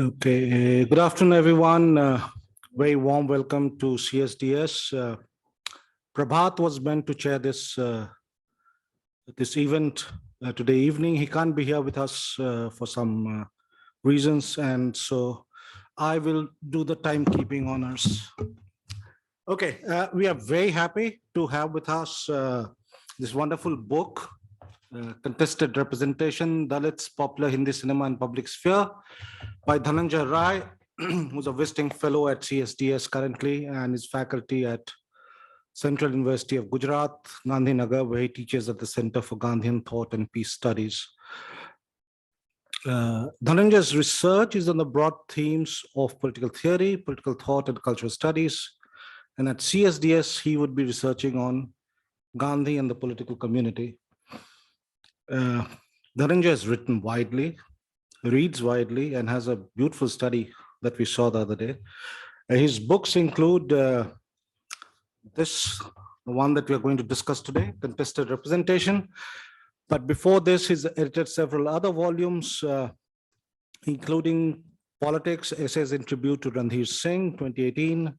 Okay, good afternoon, everyone. Very warm welcome to CSDS. Prabhat was meant to chair this event today evening. He can't be here with us for some reasons, and so I will do the timekeeping honors. Okay, we are very happy to have with us this wonderful book, Contested Representation, Dalits, Popular Hindi Cinema and Public Sphere, by Dhananjay Rai, who's a visiting fellow at CSDS currently and is faculty at Central University of Gujarat, Gandhinagar, where he teaches at the Center for Gandhian Thought and Peace Studies. Dhananjay's research is on the broad themes of political theory, political thought, and cultural studies. And at CSDS, he would be researching on Gandhi and the political community. Dhananjay has written widely, reads widely, and has a beautiful study that we saw the other day. His books include the one that we are going to discuss today, Contested Representation. But before this, he's edited several other volumes, including Politics, Essays in Tribute to Randhir Singh, 2018,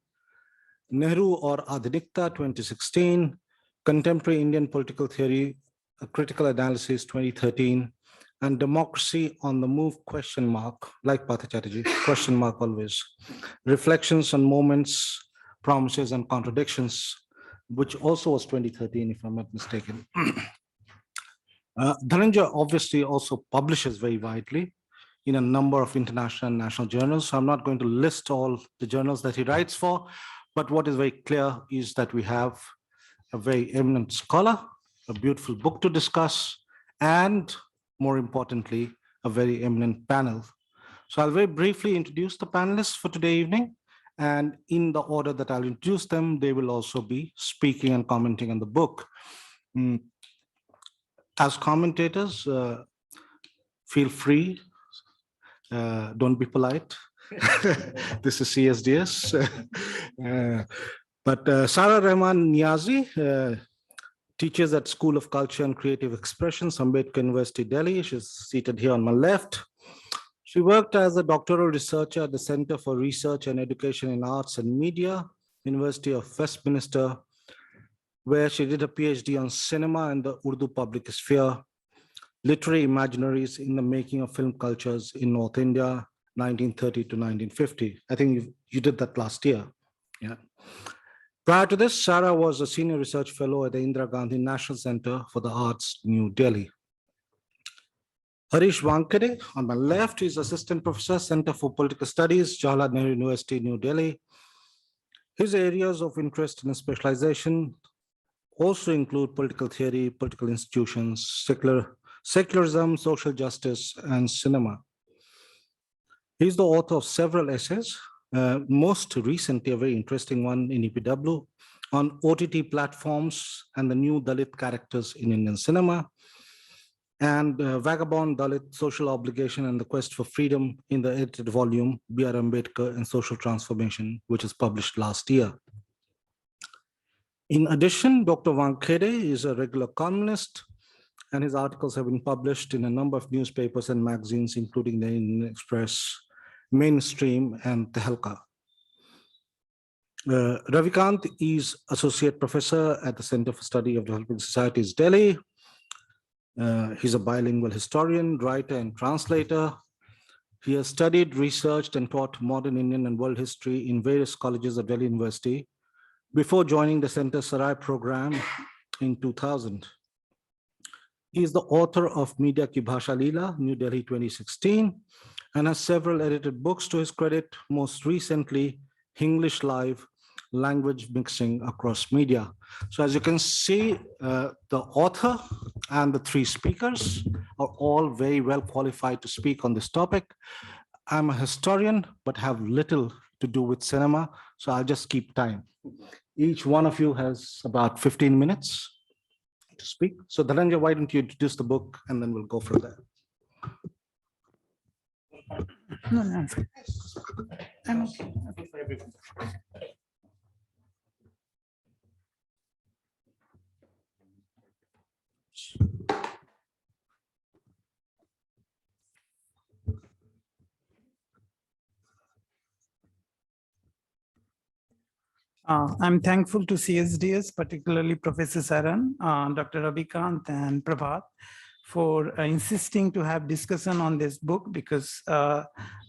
Nehru or Adhinikta, 2016, Contemporary Indian Political Theory, a Critical Analysis, 2013, and Democracy on the Move, ? Like Partha Chatterjee, ? Always. Reflections on Moments, Promises and Contradictions, which also was 2013, if I'm not mistaken. Dhananjay obviously also publishes very widely in a number of international and national journals. So I'm not going to list all the journals that he writes for, but what is very clear is that we have a very eminent scholar, a beautiful book to discuss, and more importantly, a very eminent panel. So I'll very briefly introduce the panelists for today evening, and in the order that I'll introduce them, they will also be speaking and commenting on the book. As commentators, feel free, don't be polite. This is CSDS. But Sarah Rahman Niazi teaches at School of Culture and Creative Expression, Ambedkar University, Delhi. She's seated here on my left. She worked as a doctoral researcher at the Center for Research and Education in Arts and Media, University of Westminster, where she did a PhD on cinema and the Urdu public sphere, literary imaginaries in the making of film cultures in North India, 1930 to 1950. I think you did that last year. Yeah. Prior to this, Sarah was a senior research fellow at the Indira Gandhi National Center for the Arts, New Delhi. Harish Wankhede, on my left, is assistant professor, Center for Political Studies, Jawaharlal Nehru University, New Delhi. His areas of interest and specialization also include political theory, political institutions, secularism, social justice, and cinema. He's the author of several essays, most recently a very interesting one in EPW on OTT platforms and the new Dalit characters in Indian cinema, and Vagabond Dalit, Social Obligation and the Quest for Freedom in the edited volume, B.R. Ambedkar and Social Transformation, which is published last year. In addition, Dr. Wankhede is a regular columnist, and his articles have been published in a number of newspapers and magazines, including the Indian Express, Mainstream, and Tehelka. Ravikant is Associate Professor at the Center for Study of Developing Societies, Delhi. He's a bilingual historian, writer, and translator. He has studied, researched, and taught modern Indian and world history in various colleges of Delhi University before joining the Center Sarai program in 2000. He is the author of Media Ki Bhasha Leela, New Delhi 2016, and has several edited books to his credit, most recently, English Live, Language Mixing Across Media. So as you can see, the author and the three speakers are all very well qualified to speak on this topic. I'm a historian, but have little to do with cinema, so I'll just keep time. Each one of you has about 15 minutes to speak. So Dhananjay, why don't you introduce the book and then we'll go from there. No, I'm fine. I'm okay. I'm thankful to CSDS, particularly Professor Saran, Dr. Ravikant, and Prabhat for insisting to have discussion on this book, because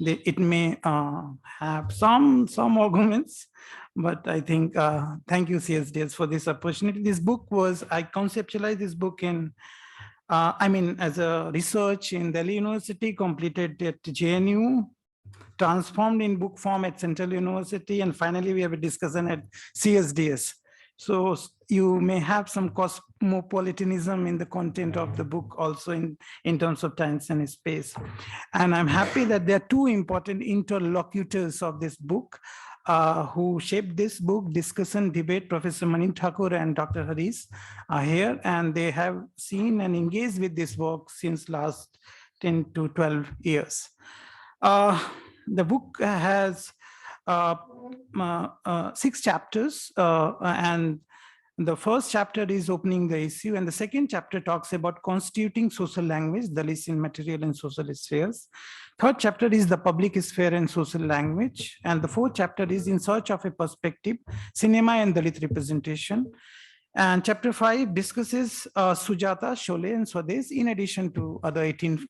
it may have some arguments, but I think, thank you CSDS for this opportunity. This book was, I conceptualized this book in, as a research in Delhi University, completed at JNU, transformed in book form at Central University, and finally we have a discussion at CSDS. So you may have some cosmopolitanism in the content of the book also in terms of time and space. And I'm happy that there are two important interlocutors of this book who shaped this book, discussion, debate, Professor Manin Thakur and Dr. Harish are here, and they have seen and engaged with this work since last 10 to 12 years. The book has 6 chapters, and the first chapter is opening the issue, and the second chapter talks about constituting social language, Dalits in material and social spheres. Third chapter is the public sphere and social language, and the fourth chapter is in search of a perspective, cinema and Dalit representation. And chapter 5 discusses Sujata, Sholay, and Swades, in addition to other 18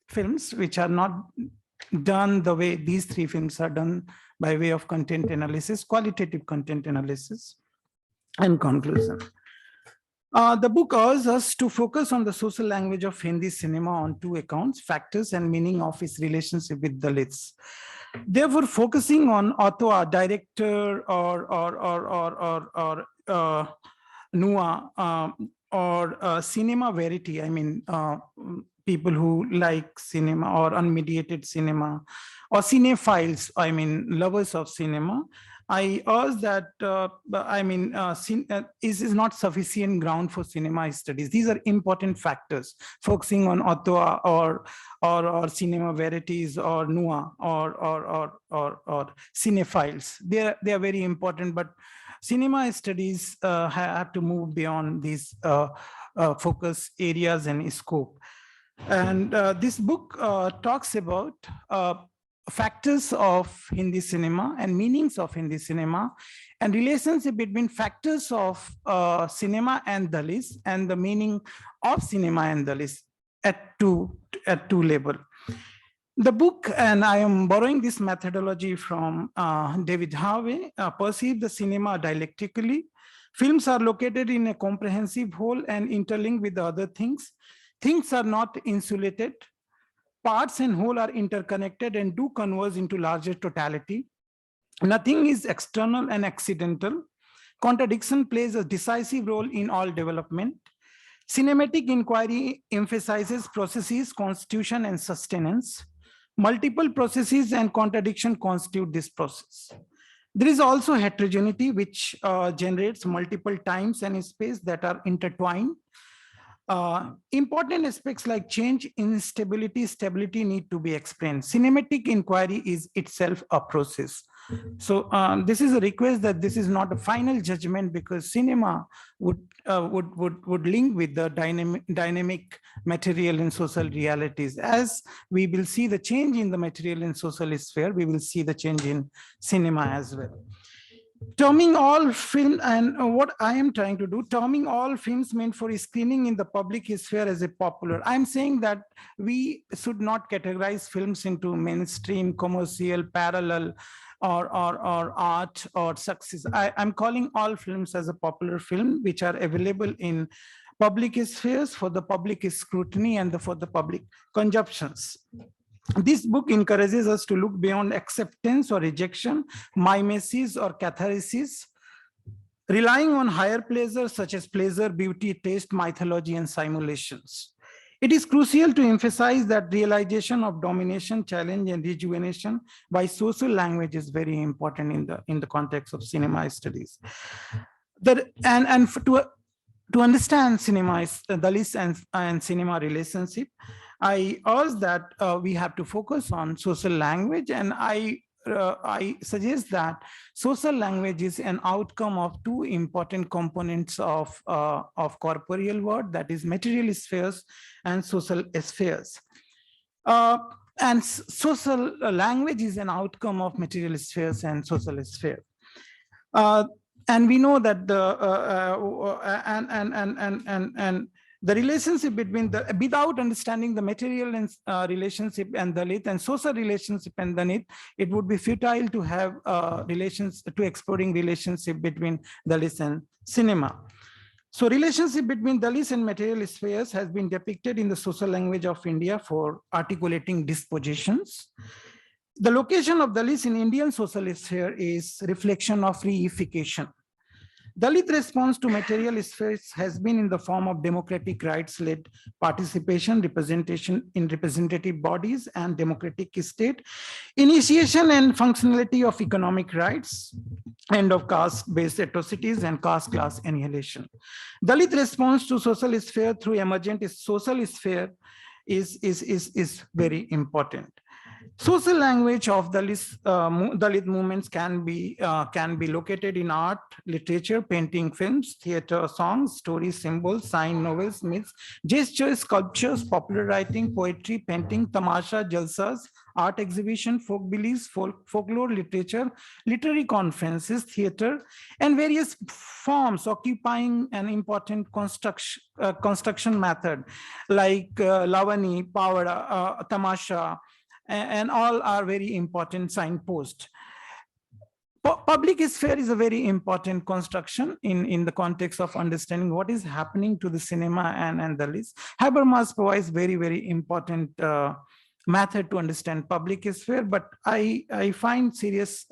films, which are not done the way these 3 films are done, by way of content analysis, qualitative content analysis, and conclusion. The book urges us to focus on the social language of Hindi cinema on 2 accounts: factors and meaning of its relationship with Dalits. Therefore, focusing on author, director, or Nua, or cinema verity, people who like cinema or unmediated cinema, or cinephiles, lovers of cinema, I urge that is not sufficient ground for cinema studies. These are important factors, focusing on author or cinema verities or Nua or cinephiles. They are very important, but cinema studies have to move beyond these focus areas and scope. And this book talks about factors of Hindi cinema and meanings of Hindi cinema, and relationship between factors of cinema and Dalits, and the meaning of cinema and Dalits at two level. The book, and I am borrowing this methodology from David Harvey, perceive the cinema dialectically. Films are located in a comprehensive whole and interlinked with the other things. Things are not insulated. Parts and whole are interconnected and do converge into larger totality. Nothing is external and accidental. Contradiction plays a decisive role in all development. Cinematic inquiry emphasizes processes, constitution, and sustenance. Multiple processes and contradiction constitute this process. There is also heterogeneity, which generates multiple times and space that are intertwined. Important aspects like change, instability, stability need to be explained. Cinematic inquiry is itself a process. So this is a request that this is not a final judgment, because cinema would link with the dynamic material and social realities. As we will see the change in the material and social sphere, we will see the change in cinema as well. Terming all film, and what I am trying to do, terming all films meant for screening in the public sphere as a popular. I'm saying that we should not categorize films into mainstream, commercial, parallel, or art or success. I'm calling all films as a popular film, which are available in public spheres for the public scrutiny and for the public consumptions. This book encourages us to look beyond acceptance or rejection, mimesis or catharsis, relying on higher pleasures such as pleasure, beauty, taste, mythology, and simulations. It is crucial to emphasize that realization of domination, challenge, and rejuvenation by social language is very important in the context of cinema studies. To understand cinema, Dalits and cinema relationship, I urge that we have to focus on social language, and I suggest that social language is an outcome of 2 important components of corporeal world, that is material spheres and social spheres. And social language is an outcome of material spheres and social sphere. And we know that the relationship between without understanding the material and relationship and Dalit and social relationship and Dalit, it would be futile to have exploring relationship between Dalits and cinema. So relationship between Dalits and material spheres has been depicted in the social language of India for articulating dispositions. The location of Dalits in Indian social sphere is reflection of reification. Dalit response to material spheres has been in the form of democratic rights-led participation, representation in representative bodies and democratic state, initiation and functionality of economic rights, end of caste-based atrocities and caste class annihilation. Dalit response to social sphere through emergent social sphere is very important. Social language of Dalit movements can be located in art, literature, painting, films, theater, songs, stories, symbols, sign, novels, myths, gestures, sculptures, popular writing, poetry, painting, tamasha, jalsas, art exhibition, folk beliefs, folklore, literature, literary conferences, theater, and various forms occupying an important construction method like lavani, pavada, tamasha, and all are very important signposts. Public sphere is a very important construction in the context of understanding what is happening to the cinema and Dalits. Habermas provides very, very important method to understand public sphere, but I find serious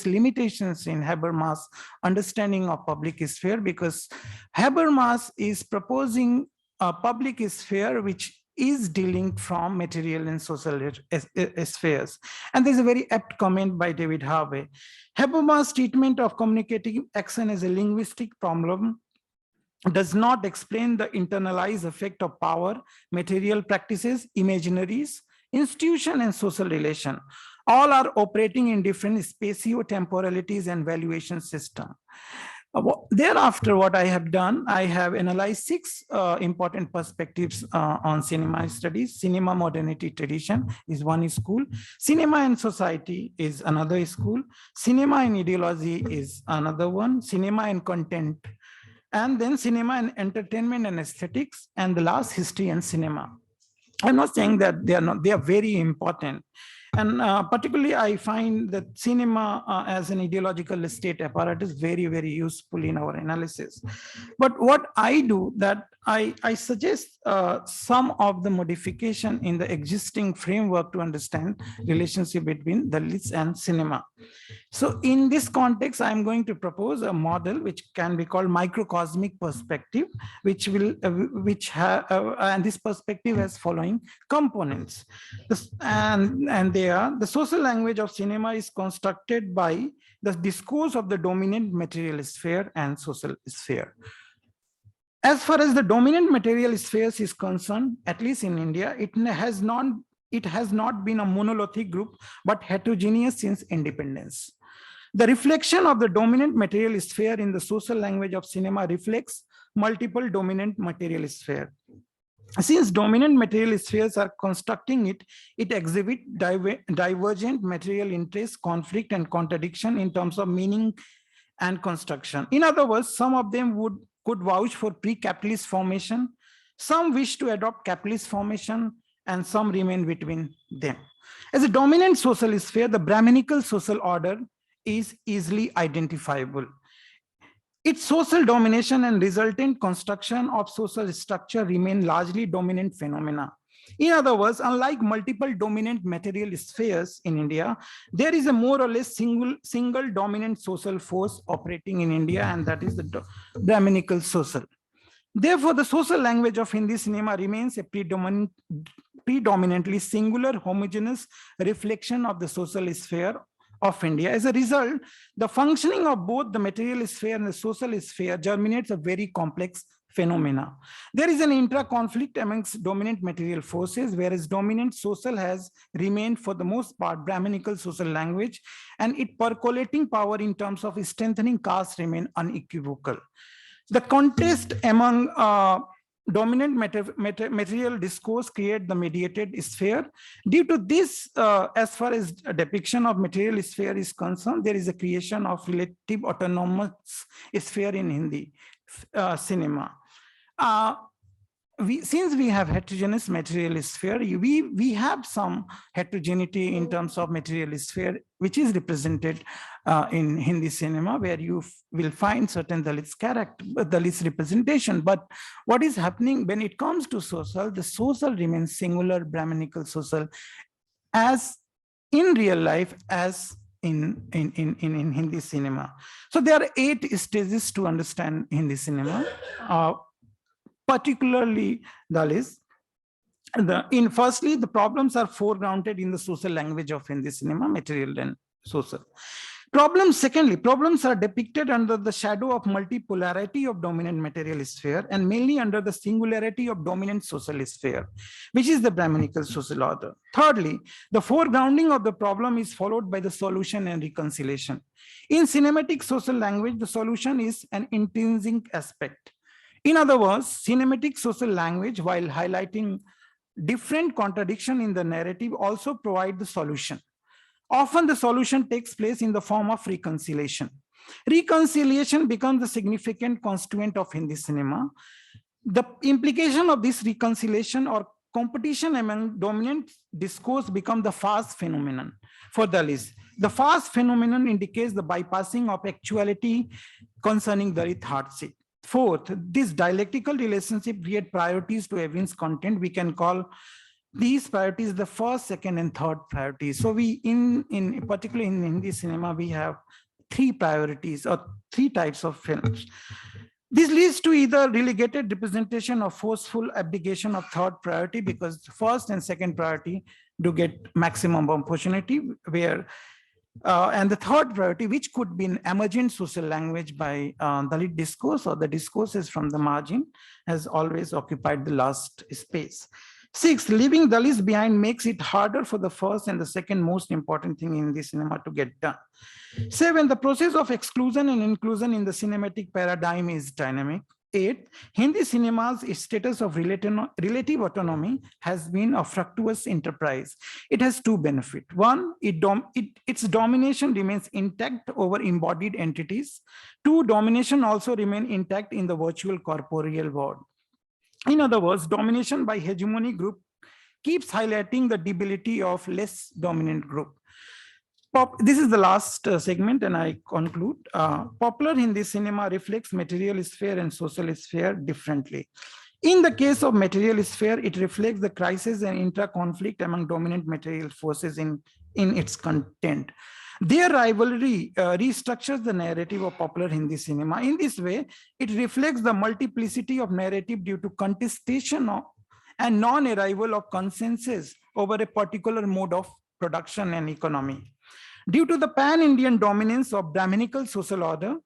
limitations in Habermas' understanding of public sphere, because Habermas is proposing a public sphere which is dealing from material and social spheres. And there's a very apt comment by David Harvey. Habermas' treatment of communicative action as a linguistic problem does not explain the internalized effect of power, material practices, imaginaries, institution, and social relation. All are operating in different spatio-temporalities and valuation system. Thereafter, what I have done, I have analyzed 6 important perspectives on cinema studies. Cinema modernity tradition is one school. Cinema and society is another school. Cinema and ideology is another one. Cinema and content. And then cinema and entertainment and aesthetics. And the last, history and cinema. I'm not saying that they are not, they are very important. And particularly, I find that cinema as an ideological state apparatus very, very useful in our analysis. But what I do, that I suggest some of the modification in the existing framework to understand relationship between Dalits and cinema. So in this context, I'm going to propose a model which can be called microcosmic perspective, which will, and this perspective has following components. And they are: the social language of cinema is constructed by the discourse of the dominant material sphere and social sphere. As far as the dominant material spheres is concerned, at least in India, it has not been a monolithic group, but heterogeneous since independence. The reflection of the dominant material sphere in the social language of cinema reflects multiple dominant material sphere. Since dominant material spheres are constructing it, it exhibits divergent material interest, conflict, and contradiction in terms of meaning and construction. In other words, some of them could vouch for pre-capitalist formation, some wish to adopt capitalist formation, and some remain between them. As a dominant social sphere, the Brahminical social order is easily identifiable. Its social domination and resultant construction of social structure remain largely dominant phenomena. In other words, unlike multiple dominant material spheres in India, there is a more or less single dominant social force operating in India, and that is the Brahminical social. Therefore, the social language of Hindi cinema remains a predominantly singular, homogeneous reflection of the social sphere of India. As a result, the functioning of both the material sphere and the social sphere germinates a very complex phenomena. There is an intra-conflict amongst dominant material forces, whereas dominant social has remained for the most part Brahminical social language, and its percolating power in terms of strengthening caste remain unequivocal. The contest among dominant material discourse create the mediated sphere. Due to this, as far as a depiction of material sphere is concerned, there is a creation of relative autonomous sphere in Hindi cinema. Since we have heterogeneous material sphere, we have some heterogeneity in terms of material sphere, which is represented in Hindi cinema, where you will find certain Dalits representation. But what is happening when it comes to social, the social remains singular, Brahminical social, as in real life as in Hindi cinema. So there are 8 stages to understand Hindi cinema. Particularly Dalits. Firstly, the problems are foregrounded in the social language of Hindi cinema, material and social. Secondly, problems are depicted under the shadow of multipolarity of dominant material sphere and mainly under the singularity of dominant social sphere, which is the Brahminical social order. Thirdly, the foregrounding of the problem is followed by the solution and reconciliation. In cinematic social language, the solution is an intrinsic aspect. In other words, cinematic social language, while highlighting different contradiction in the narrative, also provide the solution. Often the solution takes place in the form of reconciliation. Reconciliation becomes the significant constituent of Hindi cinema. The implication of this reconciliation or competition among dominant discourse become the fast phenomenon for Dalits. The fast phenomenon indicates the bypassing of actuality concerning Dalit hardship. Fourth, this dialectical relationship create priorities to everyone's content. We can call these priorities the first, second, and third priorities. So we, particularly in Hindi cinema, we have 3 priorities or 3 types of films. This leads to either relegated representation or forceful abdication of third priority, because first and second priority do get maximum opportunity, where and the third priority, which could be an emergent social language by Dalit discourse or the discourses from the margin, has always occupied the last space. 6, leaving Dalits behind makes it harder for the first and the second most important thing in the cinema to get done. 7, the process of exclusion and inclusion in the cinematic paradigm is dynamic. 8, Hindi cinema's status of relative autonomy has been a fructuous enterprise. It has 2 benefits. 1, its domination remains intact over embodied entities. 2, domination also remains intact in the virtual corporeal world. In other words, domination by hegemony group keeps highlighting the debility of less dominant group. This is the last segment, and I conclude. Popular Hindi cinema reflects material sphere and social sphere differently. In the case of material sphere, it reflects the crisis and intra-conflict among dominant material forces in its content. Their rivalry restructures the narrative of popular Hindi cinema. In this way, it reflects the multiplicity of narrative due to contestation and non-arrival of consensus over a particular mode of production and economy. Due to the pan-Indian dominance of Brahminical social order,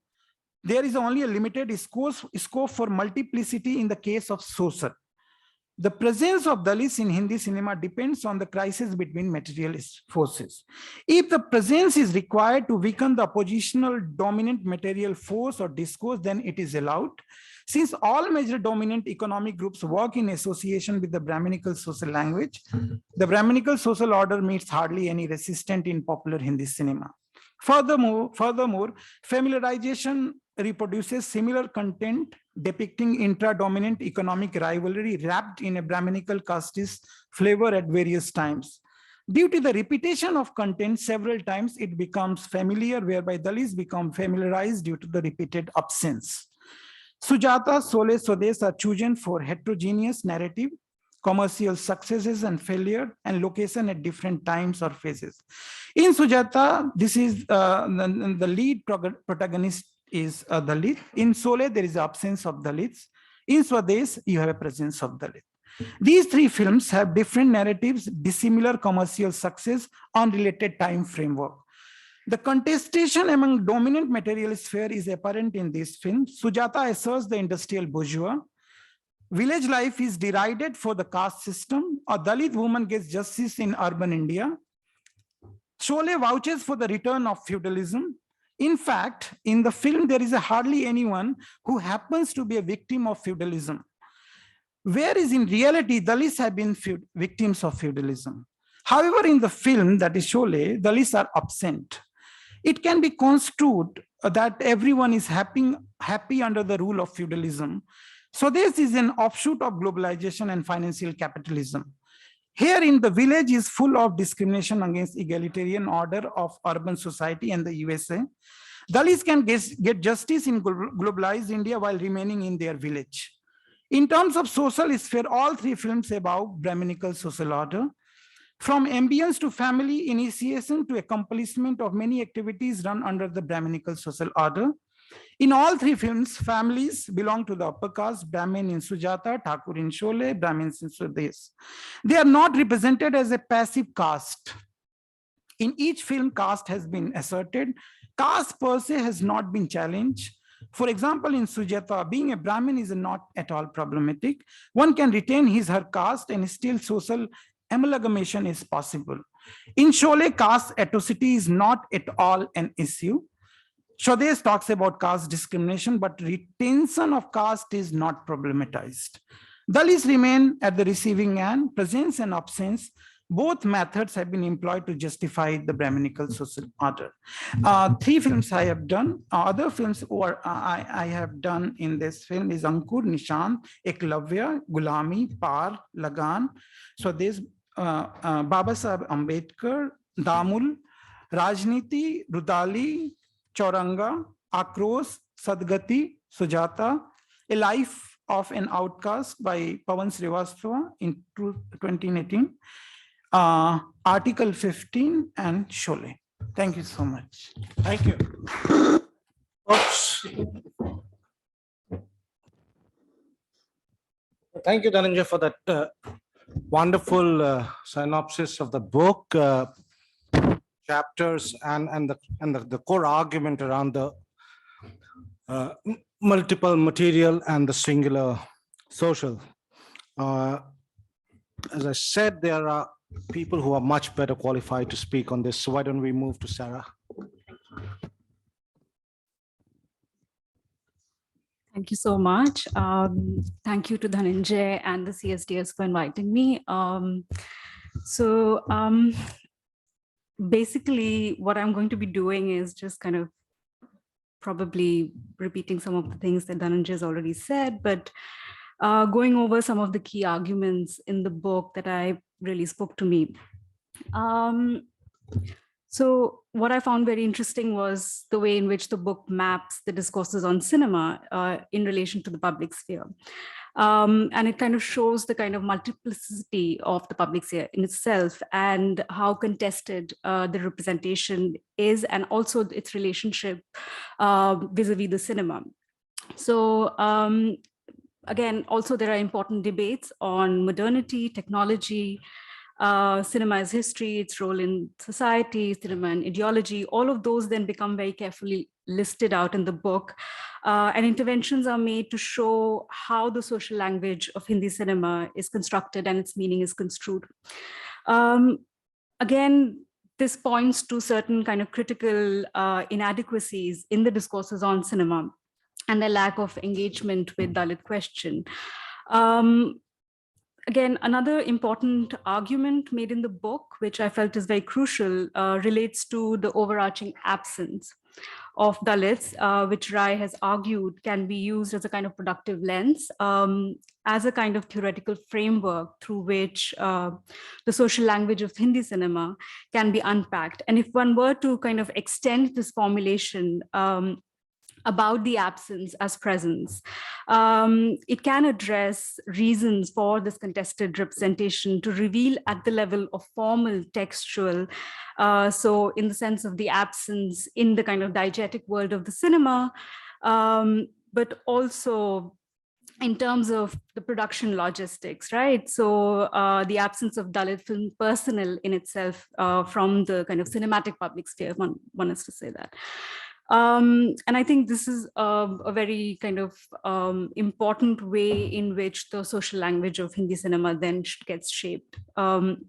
there is only a limited scope for multiplicity in the case of social. The presence of Dalits in Hindi cinema depends on the crisis between materialist forces. If the presence is required to weaken the oppositional dominant material force or discourse, then it is allowed. Since all major dominant economic groups work in association with the Brahminical social language, the Brahminical social order meets hardly any resistance in popular Hindi cinema. Furthermore, familiarization reproduces similar content depicting intra-dominant economic rivalry wrapped in a Brahminical casteist flavor at various times. Due to the repetition of content several times, it becomes familiar, whereby Dalits become familiarized due to the repeated absence. Sujata, Sole, Swades are chosen for heterogeneous narrative, commercial successes and failure, and location at different times or phases. In Sujata, this is the lead protagonist is Dalit. In Sole, there is the absence of Dalits. In Swades, you have a presence of Dalit. These 3 films have different narratives, dissimilar commercial success, unrelated time framework. The contestation among dominant material sphere is apparent in this film. Sujata asserts the industrial bourgeois. Village life is derided for the caste system. A Dalit woman gets justice in urban India. Sholay vouches for the return of feudalism. In fact, in the film, there is hardly anyone who happens to be a victim of feudalism. whereas in reality, Dalits have been victims of feudalism. However, in the film, that is Sholay, Dalits are absent. It can be construed that everyone is happy under the rule of feudalism. So this is an offshoot of globalization and financial capitalism. Here in the village is full of discrimination against egalitarian order of urban society and the USA. Dalits can get justice in globalized India while remaining in their village. In terms of social sphere, all three films about Brahminical social order. From ambience to family initiation to accomplishment of many activities run under the Brahminical social order. In all three films, families belong to the upper caste, Brahmin in Sujata, Thakur in Sholay, Brahmins in Swadesh. They are not represented as a passive caste. In each film, caste has been asserted. Caste per se has not been challenged. For example, in Sujata, being a Brahmin is not at all problematic. One can retain her caste and still social amalgamation is possible. In Sholay, caste atrocity is not at all an issue. Swadesh talks about caste discrimination, but retention of caste is not problematized. Dalits remain at the receiving end, presence and absence. Both methods have been employed to justify the Brahminical social order. Three films I have done. Other films I have done in this film is Ankur, Nishant, Eklavya, Gulami, Par, Lagan. So this Baba Saheb Ambedkar, Damul, Rajniti, Rudali, Chauranga, Akros, Sadgati, Sujata, A Life of an Outcast by Pawan Srivastava in 2018, Article 15 and Sholay. Thank you so much. Thank you. Oops. Thank you, Dhananjay, for that wonderful synopsis of the book, chapters, and the core argument around the multiple material and the singular social. As I said, there are people who are much better qualified to speak on this. So why don't we move to Sarah? Thank you so much. Thank you to Dhananjay and the CSDS for inviting me. Basically, what I'm going to be doing is just kind of probably repeating some of the things that Dhananjay has already said, but going over some of the key arguments in the book that I really spoke to me. So what I found very interesting was the way in which the book maps the discourses on cinema in relation to the public sphere. And it kind of shows the kind of multiplicity of the public sphere in itself and how contested the representation is, and also its relationship vis-a-vis the cinema. So again, also there are important debates on modernity, technology, cinema's history, its role in society, cinema and ideology. All of those then become very carefully listed out in the book. And interventions are made to show how the social language of Hindi cinema is constructed and its meaning is construed. Again, this points to certain kind of critical inadequacies in the discourses on cinema and the lack of engagement with Dalit question. Again, another important argument made in the book, which I felt is very crucial, relates to the overarching absence of Dalits, which Rai has argued can be used as a kind of productive lens, as a kind of theoretical framework through which the social language of Hindi cinema can be unpacked. And if one were to kind of extend this formulation about the absence as presence, it can address reasons for this contested representation to reveal at the level of formal textual, so in the sense of the absence in the kind of diegetic world of the cinema, but also in terms of the production logistics, right? So the absence of Dalit film personnel in itself from the kind of cinematic public sphere, one is to say that. And I think this is a very kind of important way in which the social language of Hindi cinema then gets shaped. And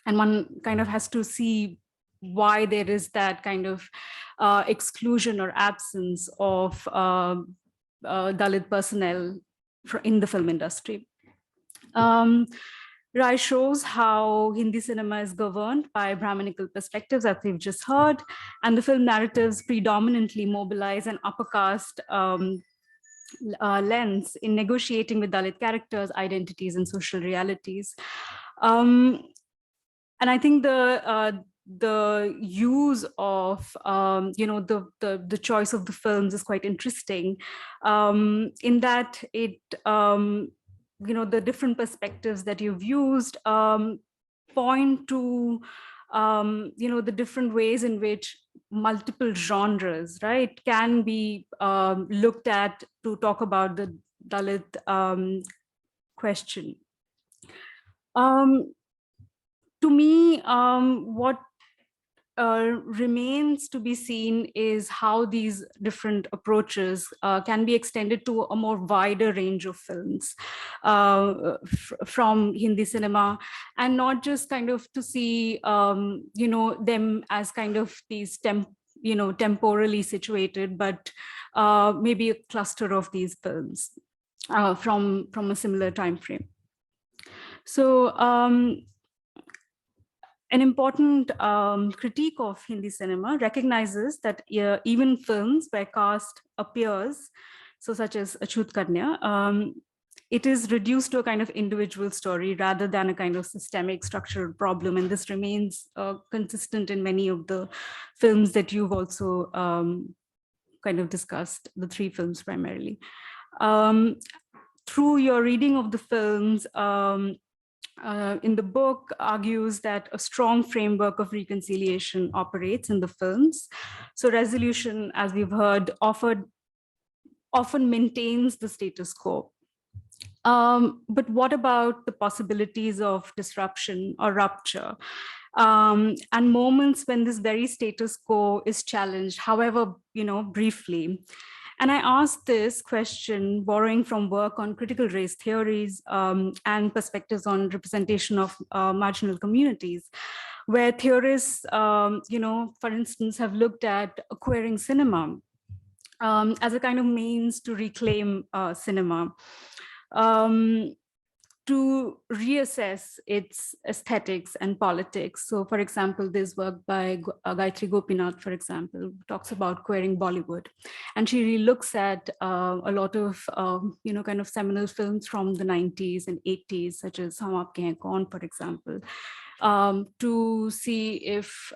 one kind of has to see why there is that kind of exclusion or absence of Dalit personnel in the film industry. Rai shows how Hindi cinema is governed by Brahminical perspectives, as we've just heard, and the film narratives predominantly mobilize an upper caste lens in negotiating with Dalit characters, identities, and social realities. And I think the use of the choice of the films is quite interesting, in that it the different perspectives that you've used point to the different ways in which multiple genres, right, can be looked at to talk about the Dalit question. To me, what remains to be seen is how these different approaches can be extended to a more wider range of films from Hindi cinema, and not just kind of to see them as kind of these temporally situated, but maybe a cluster of these films from a similar time frame. So an important critique of Hindi cinema recognizes that even films where caste appears, so such as Achut Kanya, it is reduced to a kind of individual story rather than a kind of systemic structural problem. And this remains consistent in many of the films that you've also kind of discussed, the three films primarily. Through your reading of the films, in the book argues that a strong framework of reconciliation operates in the films. So resolution, as we've heard, often maintains the status quo. But what about the possibilities of disruption or rupture? And moments when this very status quo is challenged, however, briefly. And I asked this question borrowing from work on critical race theories and perspectives on representation of marginal communities, where theorists, for instance, have looked at queering cinema as a kind of means to reclaim cinema, to reassess its aesthetics and politics. So for example, there's work by Gayatri Gopinath, for example, talks about queering Bollywood. And she really looks at a lot of, kind of seminal films from the 90s and 80s, such as Hum Aapke Hain Kaun, for example, to see if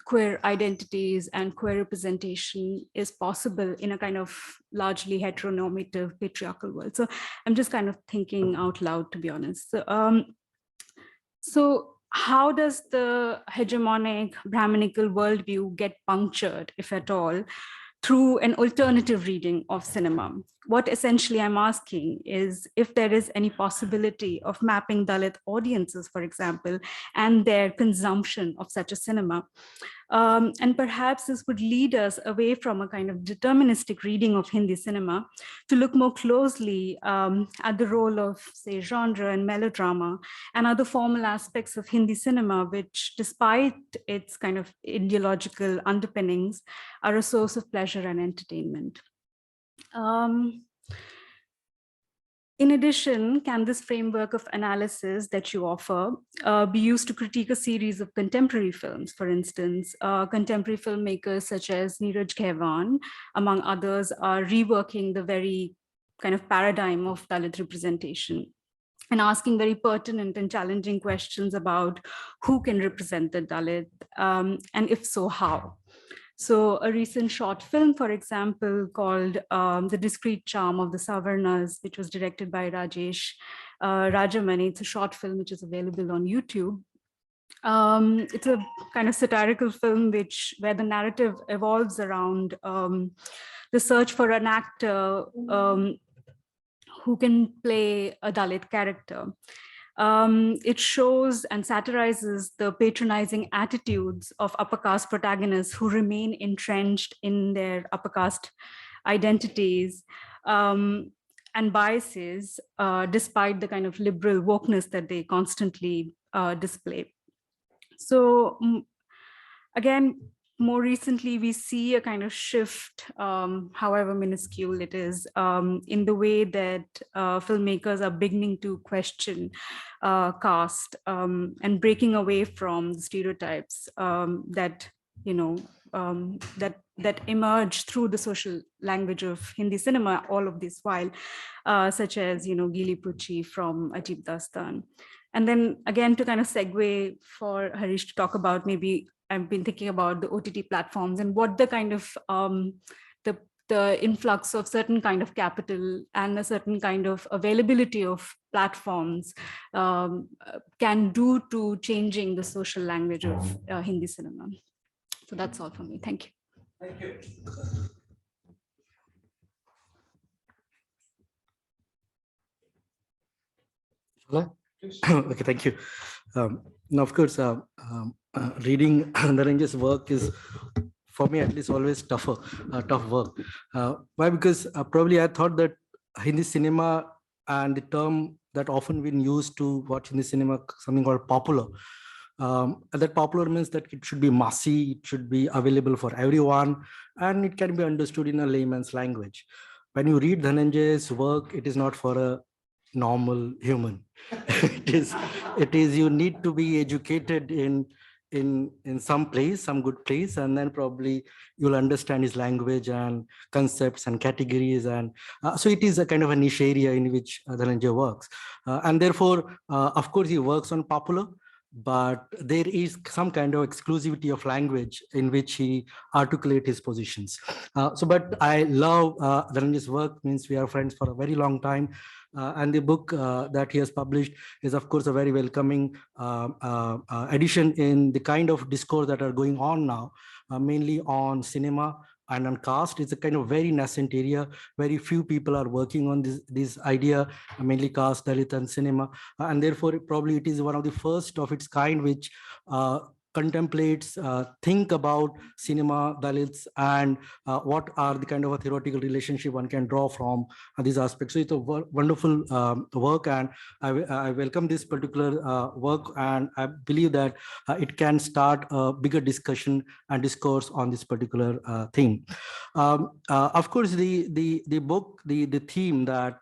queer identities and queer representation is possible in a kind of largely heteronormative patriarchal world. So I'm just kind of thinking out loud, to be honest. So how does the hegemonic Brahminical worldview get punctured, if at all, through an alternative reading of cinema? What essentially I'm asking is if there is any possibility of mapping Dalit audiences, for example, and their consumption of such a cinema. And perhaps this would lead us away from a kind of deterministic reading of Hindi cinema to look more closely at the role of, say, genre and melodrama and other formal aspects of Hindi cinema, which, despite its kind of ideological underpinnings, are a source of pleasure and entertainment. In addition, can this framework of analysis that you offer be used to critique a series of contemporary films? For instance, contemporary filmmakers such as Neeraj Khaiwan, among others, are reworking the very kind of paradigm of Dalit representation and asking very pertinent and challenging questions about who can represent the Dalit, and if so, how. So a recent short film, for example, called The Discreet Charm of the Savarnas, which was directed by Rajesh Rajamani. It's a short film which is available on YouTube. It's a kind of satirical film where the narrative evolves around the search for an actor who can play a Dalit character. It shows and satirizes the patronizing attitudes of upper caste protagonists who remain entrenched in their upper caste identities and biases, despite the kind of liberal wokeness that they constantly display. So again, more recently, we see a kind of shift, however minuscule it is, in the way that filmmakers are beginning to question caste and breaking away from the stereotypes that, that emerge through the social language of Hindi cinema all of this while, such as, Gili Pucci from Ajib Dastan. And then again, to kind of segue for Harish to talk about, maybe I've been thinking about the OTT platforms and what the kind of the influx of certain kind of capital and a certain kind of availability of platforms can do to changing the social language of Hindi cinema. So that's all from me. Thank you. Thank you. Okay, thank you. Now, of course, reading Dhananjay's work is, for me at least, always tough work. Why? Because probably I thought that Hindi cinema and the term that often been used to watch Hindi cinema, something called popular. That popular means that it should be massy, it should be available for everyone, and it can be understood in a layman's language. When you read Dhananjay's work, it is not for a normal human. it is you need to be educated in some place, some good place, and then probably you'll understand his language and concepts and categories. And so it is a kind of a niche area in which Dhananjay works. And therefore, of course, he works on popular, but there is some kind of exclusivity of language in which he articulates his positions. But I love Dhananjay's work, means we are friends for a very long time. And the book that he has published is, of course, a very welcoming addition in the kind of discourse that are going on now, mainly on cinema and on caste. It's a kind of very nascent area. Very few people are working on this idea, mainly caste, Dalit, and cinema. And therefore, probably it is one of the first of its kind which contemplates, think about cinema, Dalits, and what are the kind of a theoretical relationship one can draw from these aspects. So it's a wonderful work, and I welcome this particular work, and I believe that it can start a bigger discussion and discourse on this particular theme. Of course, the book, the theme that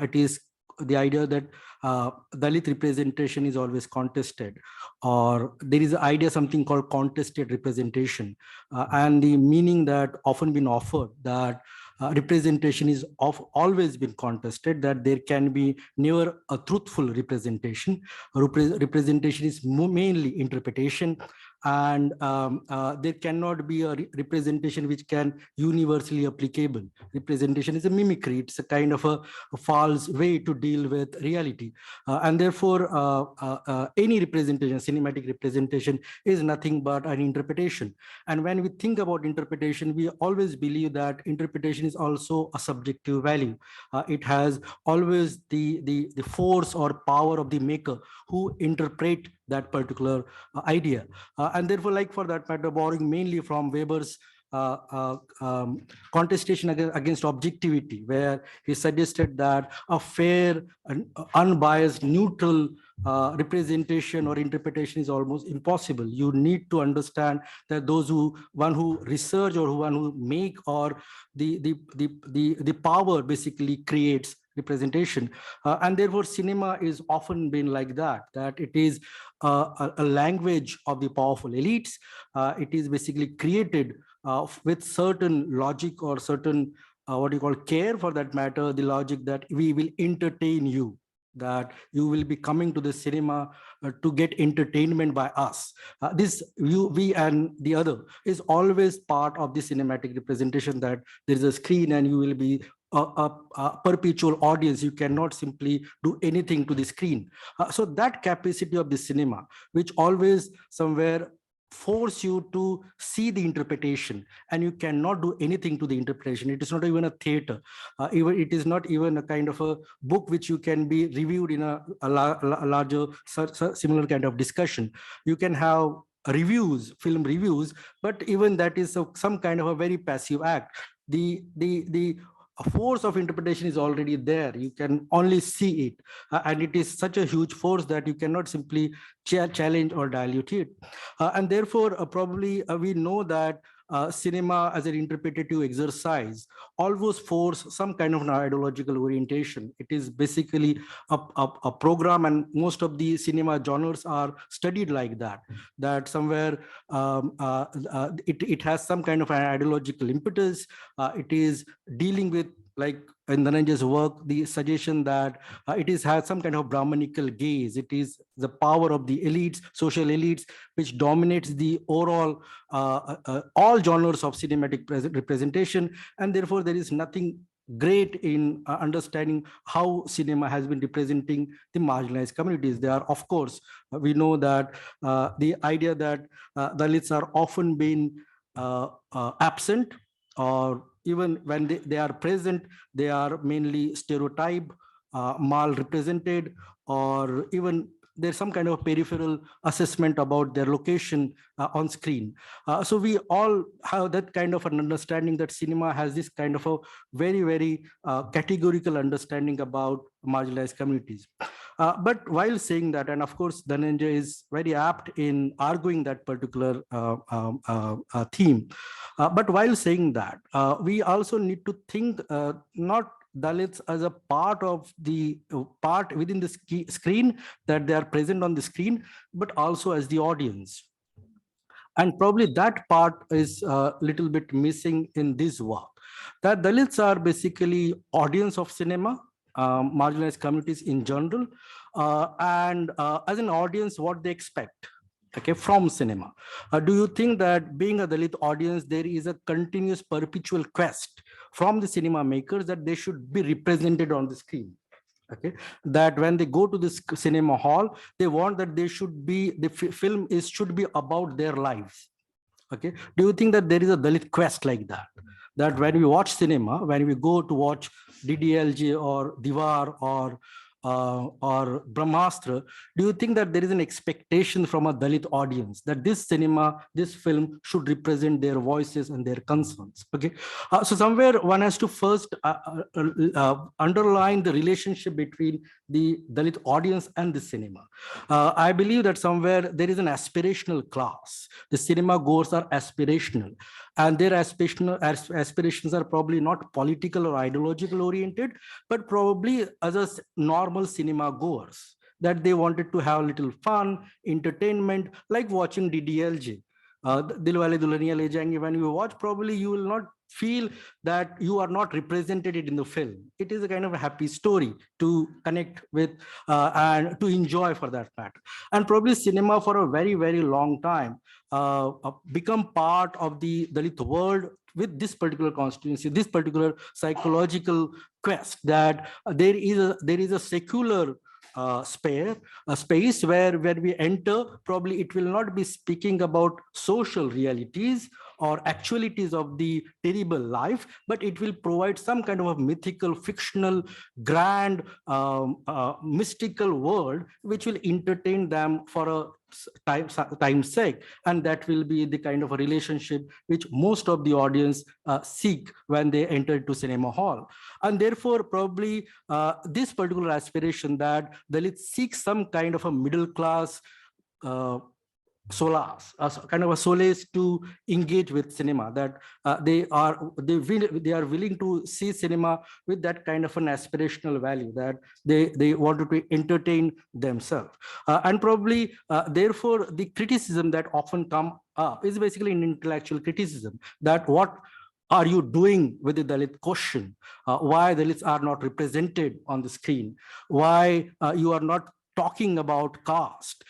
it is the idea that Dalit representation is always contested, or there is an idea, something called contested representation, and the meaning that often been offered that representation is always been contested, that there can be never a truthful representation. Representation is mainly interpretation, and there cannot be a representation which can universally applicable. Representation is a mimicry. It's a kind of a false way to deal with reality. And therefore, any representation, cinematic representation, is nothing but an interpretation. And when we think about interpretation, we always believe that interpretation is also a subjective value. It has always the force or power of the maker who interpret that particular idea. And therefore, like for that matter, borrowing mainly from Weber's contestation against objectivity, where he suggested that a fair, unbiased, neutral representation or interpretation is almost impossible. You need to understand that one who research or one who make, or the power basically creates representation. And therefore cinema is often been like that it is a language of the powerful elites. It is basically created with certain logic or certain what you call care, for that matter, the logic that we will entertain you, that you will be coming to the cinema to get entertainment by us. This we and the other is always part of the cinematic representation, that there is a screen and you will be a perpetual audience. You cannot simply do anything to the screen. So that capacity of the cinema, which always somewhere force you to see the interpretation, and you cannot do anything to the interpretation. It is not even a theater. Even it is not even a kind of a book which you can be reviewed in a larger similar kind of discussion. You can have reviews, film reviews, but even that is some kind of a very passive act. The a force of interpretation is already there. You can only see it. And it is such a huge force that you cannot simply challenge or dilute it. And therefore, probably we know that cinema as an interpretative exercise always force some kind of an ideological orientation. It is basically a program, and most of the cinema genres are studied like that, that somewhere it has some kind of an ideological impetus. It is dealing with, like in Dhananjay's work, the suggestion that it has some kind of Brahmanical gaze. It is the power of the elites, social elites, which dominates the overall all genres of cinematic representation. And therefore, there is nothing great in understanding how cinema has been representing the marginalized communities. They are, of course, we know that the idea that Dalits are often been absent, or even when they are present, they are mainly stereotyped, mal-represented, or even there's some kind of peripheral assessment about their location on screen. So we all have that kind of an understanding that cinema has this kind of a very, very categorical understanding about marginalized communities. But while saying that, and of course, Dhananjay is very apt in arguing that particular theme. But while saying that, we also need to think not Dalits as a part of the part within the screen, that they are present on the screen, but also as the audience. And probably that part is a little bit missing in this work. That Dalits are basically audience of cinema, marginalized communities in general, and as an audience, what they expect, okay, from cinema. Do you think that being a Dalit audience, there is a continuous perpetual quest from the cinema makers that they should be represented on the screen? Okay, that when they go to this cinema hall, they want that they should be, the film should be about their lives. Okay, do you think that there is a Dalit quest like that? That when we watch cinema, when we go to watch DDLJ or Diwar or Brahmastra, do you think that there is an expectation from a Dalit audience that this cinema, this film should represent their voices and their concerns? Okay, so somewhere one has to first underline the relationship between the Dalit audience and the cinema. I believe that somewhere there is an aspirational class. The cinema goers are aspirational, and their aspirations are probably not political or ideological oriented, but probably as a normal cinema goers, that they wanted to have a little fun, entertainment, like watching DDLJ. Dilwale Dulhaniya Le Jayenge, when you watch, probably you will not feel that you are not represented in the film. It is a kind of a happy story to connect with and to enjoy for that matter. And probably cinema for a very, very long time become part of the Dalit world with this particular constituency, this particular psychological quest, that there is a secular space where we enter, probably it will not be speaking about social realities or actualities of the terrible life, but it will provide some kind of a mythical, fictional, grand, mystical world, which will entertain them for a time's sake. And that will be the kind of a relationship which most of the audience seek when they enter to cinema hall. And therefore, probably this particular aspiration that Dalits seek some kind of a middle class solace, kind of a solace to engage with cinema, that they are willing to see cinema with that kind of an aspirational value, that they wanted to entertain themselves. And probably therefore the criticism that often come up is basically an intellectual criticism, that what are you doing with the Dalit question? Why Dalits are not represented on the screen? Why you are not talking about caste,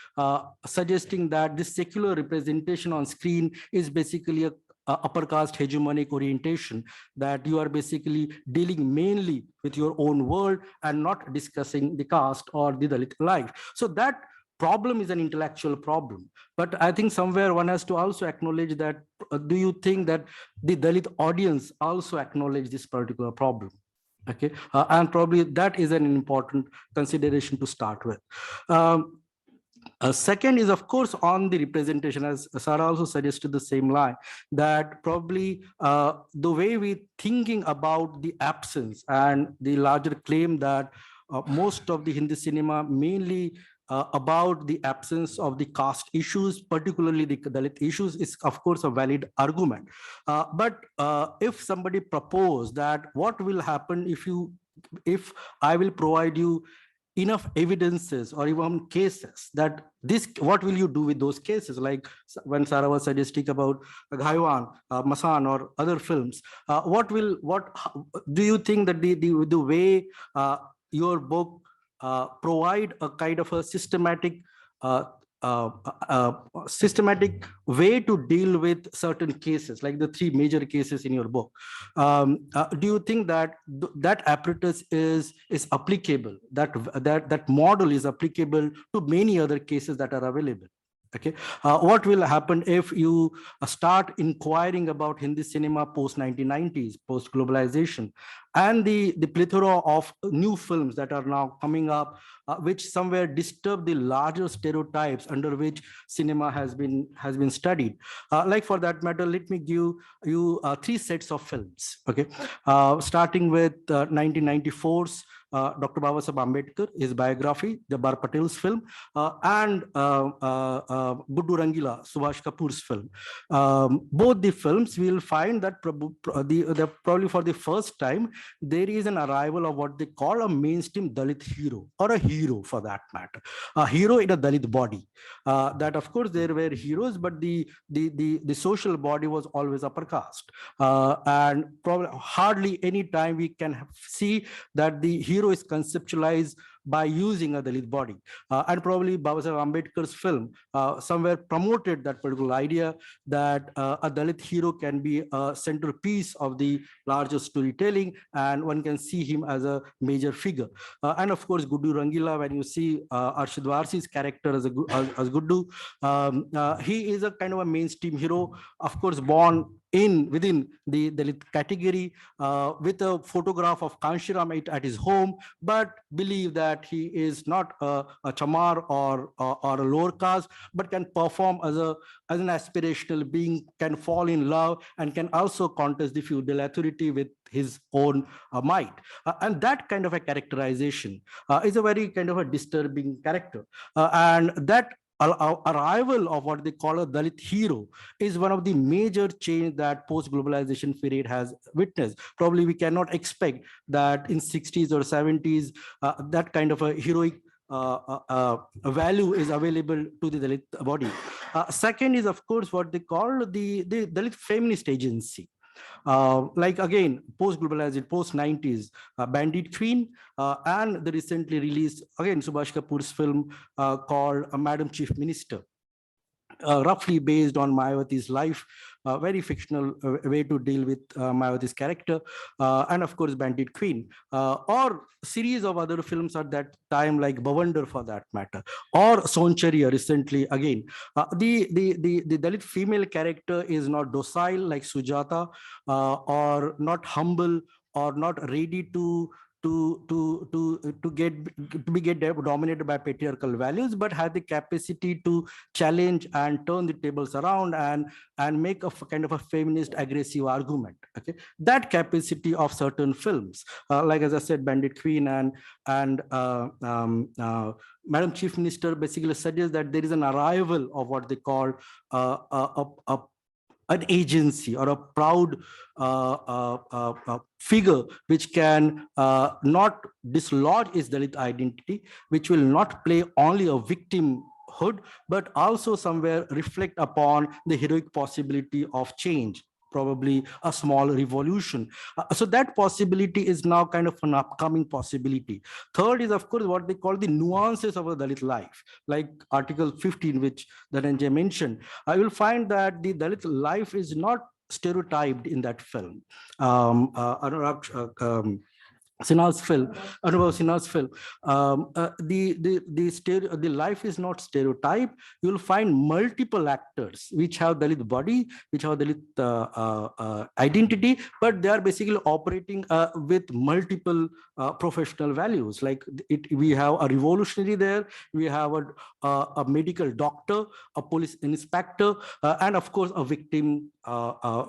suggesting that this secular representation on screen is basically a upper caste hegemonic orientation, that you are basically dealing mainly with your own world and not discussing the caste or the Dalit life. So that problem is an intellectual problem. But I think somewhere one has to also acknowledge that, do you think that the Dalit audience also acknowledge this particular problem? Okay, and probably that is an important consideration to start with. Second is, of course, on the representation, as Sarah also suggested the same line, that probably the way we thinking about the absence and the larger claim that most of the Hindi cinema mainly about the absence of the caste issues, particularly the Dalit issues, is of course a valid argument. But if somebody propose that what will happen if I will provide you enough evidences or even cases that this, what will you do with those cases? Like when Sarah was suggesting about Ghaiwan, Masan or other films, what do you think that the way your book provide a kind of a uh, systematic way to deal with certain cases, like the three major cases in your book. Do you think that that apparatus is applicable, that model is applicable to many other cases that are available? Okay, what will happen if you start inquiring about Hindi cinema post 1990s, post globalization, and the plethora of new films that are now coming up, which somewhere disturb the larger stereotypes under which cinema has been studied? Like for that matter, let me give you three sets of films. Okay, starting with 1994's Dr. Babasaheb Ambedkar, his biography, Jabbar Patel's film, and Guddu Rangila, Subhash Kapoor's film. Both the films, we will find that probably for the first time, there is an arrival of what they call a mainstream Dalit hero, or a hero for that matter, a hero in a Dalit body. That of course there were heroes, but the social body was always upper caste. And probably hardly any time we can see that the hero is conceptualized by using a Dalit body. And probably Babasaheb Ambedkar's film somewhere promoted that particular idea that a Dalit hero can be a centerpiece of the larger storytelling, and one can see him as a major figure. And of course, Guddu Rangila, when you see Arshad Warsi's character as Guddu, he is a kind of a mainstream hero, of course, born within the Dalit category, with a photograph of Kanshiram at his home, but believe that he is not a chamar or a lower caste, but can perform as an aspirational being, can fall in love, and can also contest the feudal authority with his own might. And that kind of a characterization is a very kind of a disturbing character. And that arrival of what they call a Dalit hero is one of the major change that post-globalization period has witnessed. Probably we cannot expect that in 60s or 70s, that kind of a heroic value is available to the Dalit body. Second is, of course, what they call the Dalit feminist agency. Like again, post-globalization, post-90s, Bandit Queen, and the recently released, again, Subhash Kapoor's film called Madam Chief Minister. Roughly based on Mayawati's life, very fictional way to deal with Mayawati's character, and of course Bandit Queen, or series of other films at that time like Bhavandar for that matter, or Sonchariya recently again. The Dalit female character is not docile like Sujata, or not humble, or not ready to get dominated by patriarchal values, but had the capacity to challenge and turn the tables around and make a kind of a feminist aggressive argument. Okay, that capacity of certain films, like as I said, Bandit Queen and Madam Chief Minister, basically suggests that there is an arrival of what they call an agency or a proud figure which can not dislodge its Dalit identity, which will not play only a victimhood, but also somewhere reflect upon the heroic possibility of change, probably a small revolution. So that possibility is now kind of an upcoming possibility. Third is, of course, what they call the nuances of a Dalit life, like Article 15, which Dhananjay mentioned. I will find that the Dalit life is not stereotyped in that film. Sinha's film, Anubhav Sinha's film, the life is not stereotype. You'll find multiple actors which have Dalit body, which have Dalit identity, but they are basically operating with multiple professional values. Like we have a revolutionary there, we have a medical doctor, a police inspector, and of course a victim,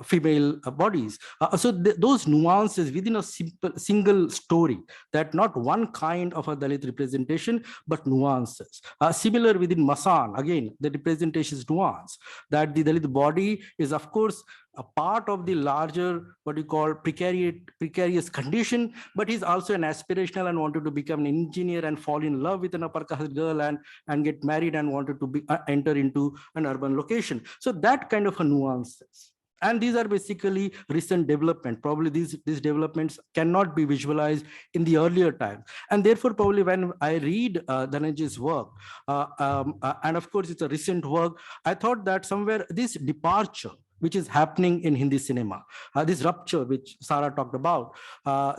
female bodies. So those nuances within a single story, that not one kind of a Dalit representation, but nuances. Similar within Masan, again, the representation is nuance, that the Dalit body is, of course, a part of the larger, what you call precarious condition, but he's also an aspirational and wanted to become an engineer and fall in love with an upper caste girl and get married and wanted to enter into an urban location. So that kind of a nuances. And these are basically recent development. Probably these developments cannot be visualized in the earlier time. And therefore, probably when I read Dhananjay's work, and of course, it's a recent work, I thought that somewhere this departure, which is happening in Hindi cinema, this rupture which Sarah talked about,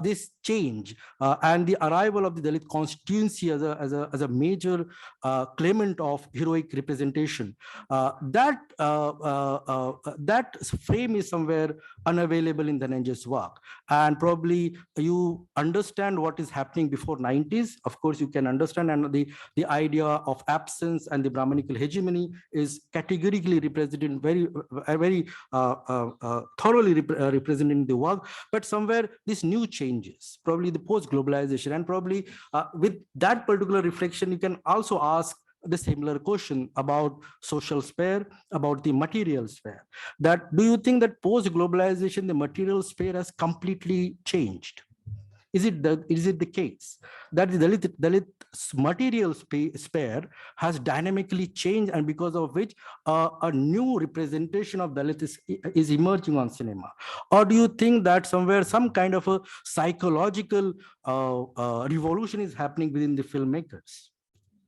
this change and the arrival of the Dalit constituency as a major claimant of heroic representation, that frame is somewhere unavailable in Dhananjay's work. And probably you understand what is happening before 90s. Of course, you can understand, and the idea of absence and the Brahmanical hegemony is categorically represented very thoroughly representing the work. But somewhere this new changes, probably the post-globalization, and probably with that particular reflection, you can also ask the similar question about social sphere, about the material sphere. That do you think that post-globalization, the material sphere has completely changed? Is it the case that the Dalit material sphere has dynamically changed, and because of which a new representation of Dalit is emerging on cinema? Or do you think that somewhere some kind of a psychological revolution is happening within the filmmakers?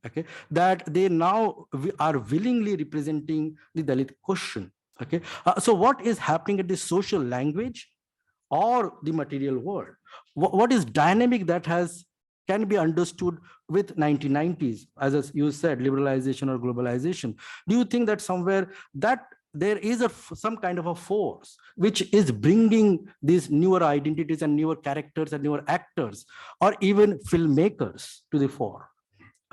Okay, that they now are willingly representing the Dalit question. Okay, so what is happening at the social language or the material world? What is dynamic that can be understood with 1990s, as you said, liberalization or globalization? Do you think that somewhere that there is some kind of a force which is bringing these newer identities and newer characters and newer actors or even filmmakers to the fore?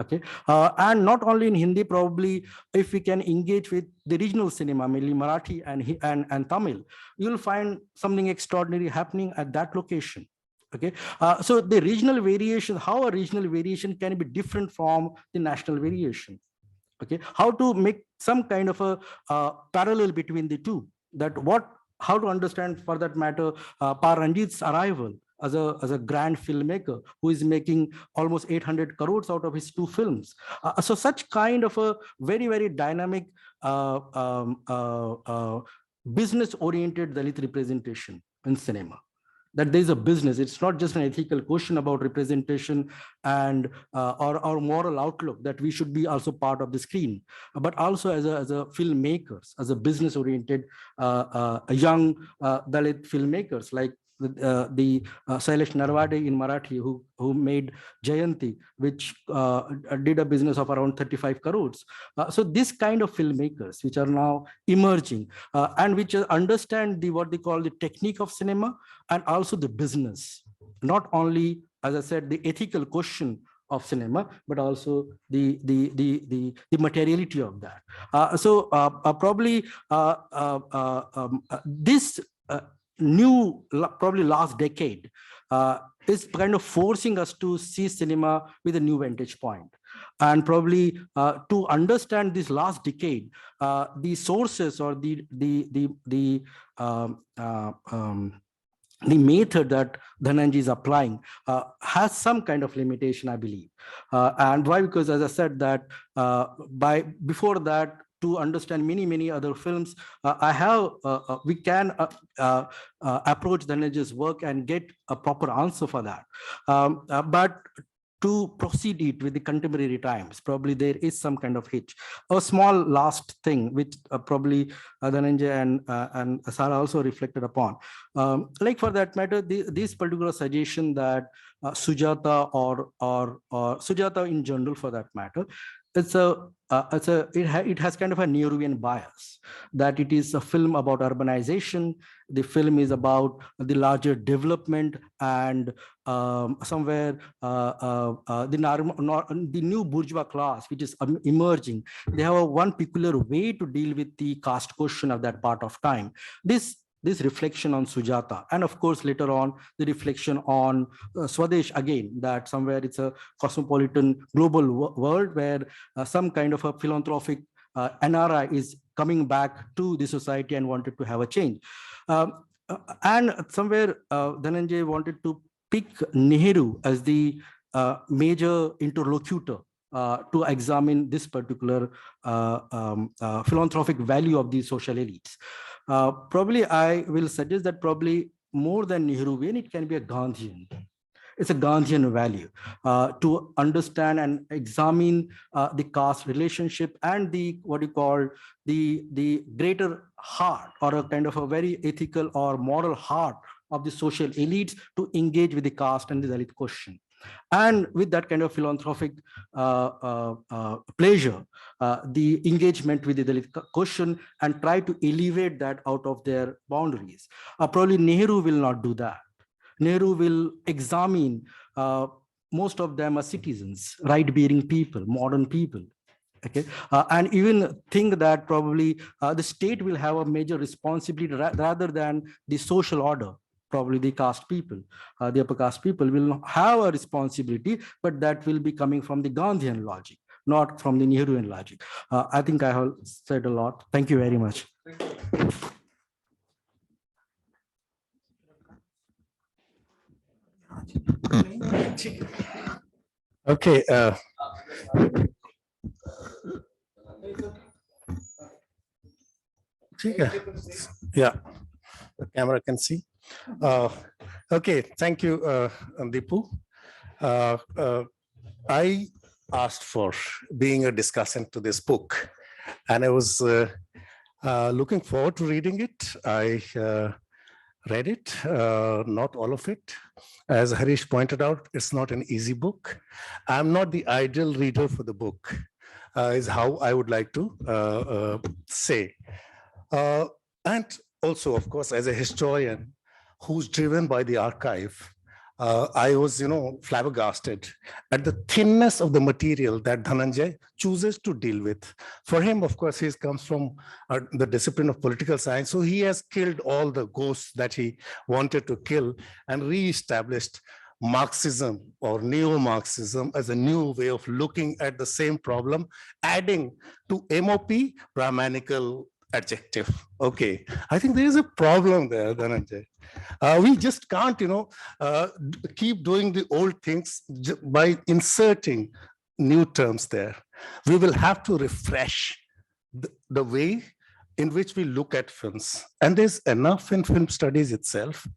Okay, and not only in Hindi, probably if we can engage with the regional cinema, mainly Marathi and Tamil, you'll find something extraordinary happening at that location. Okay, so the regional variation, how a regional variation can be different from the national variation. Okay, how to make some kind of a parallel between the two, how to understand, for that matter, Ranjit's arrival as a grand filmmaker who is making almost 800 crores out of his 2 films. So such kind of a very, very dynamic business-oriented Dalit representation in cinema. That there's a business, it's not just an ethical question about representation and our moral outlook, that we should be also part of the screen, but also as a filmmakers, as a business-oriented young Dalit filmmakers, like the Sailesh Narwade in Marathi, who made Jayanti, which did a business of around 35 crores. So this kind of filmmakers which are now emerging and which understand what they call the technique of cinema, and also the business, not only, as I said, the ethical question of cinema, but also the materiality of that. So probably this new, probably last decade, is kind of forcing us to see cinema with a new vantage point. And probably to understand this last decade, the sources or the method that Dhananjay is applying has some kind of limitation, I believe. And why? Because, as I said, that before that, to understand many other films, we can approach Dhananjay's work and get a proper answer for that. But to proceed it with the contemporary times. Probably there is some kind of hitch. A small last thing, which probably Dhananjay and Sarah also reflected upon. Like for that matter, this particular suggestion that Sujata or Sujata in general, for that matter, it has kind of a Nehruvian bias, that it is a film about urbanization. The film is about the larger development, and somewhere the new bourgeois class which is emerging, they have one peculiar way to deal with the caste question of that part of time. This reflection on Sujata, and of course later on the reflection on Swadesh again, that somewhere it's a cosmopolitan global world where some kind of a philanthropic NRI is coming back to the society and wanted to have a change. And somewhere Dhananjay wanted to pick Nehru as the major interlocutor to examine this particular philanthropic value of the social elites. Probably I will suggest that probably more than Nehruvian, it can be a Gandhian. It's a Gandhian value to understand and examine the caste relationship and the what you call the greater heart, or a kind of a very ethical or moral heart of the social elites to engage with the caste and the Dalit question. And with that kind of philanthropic pleasure, the engagement with the Dalit question and try to elevate that out of their boundaries. Probably Nehru will not do that. Nehru will examine, most of them are citizens, right-bearing people, modern people. Okay, and even think that probably the state will have a major responsibility rather than the social order. Probably the caste people, the upper caste people will have a responsibility, but that will be coming from the Gandhian logic, not from the Nehruvian logic. I think I have said a lot. Thank you very much. Okay. Yeah, the camera can see. Okay, thank you, Deepu. I asked for being a discussant to this book, and I was looking forward to reading it. I read it, not all of it. As Harish pointed out, it's not an easy book. I'm not the ideal reader for the book, is how I would like to say. And also, of course, as a historian who's driven by the archive, I was, flabbergasted at the thinness of the material that Dhananjay chooses to deal with. For him, of course, he comes from the discipline of political science, so he has killed all the ghosts that he wanted to kill and re-established Marxism or neo-Marxism as a new way of looking at the same problem, adding to MOP Brahmanical adjective. Okay, I think there is a problem there, Dhananjay. We just can't, keep doing the old things by inserting new terms there. We will have to refresh the way in which we look at films. And there's enough in film studies itself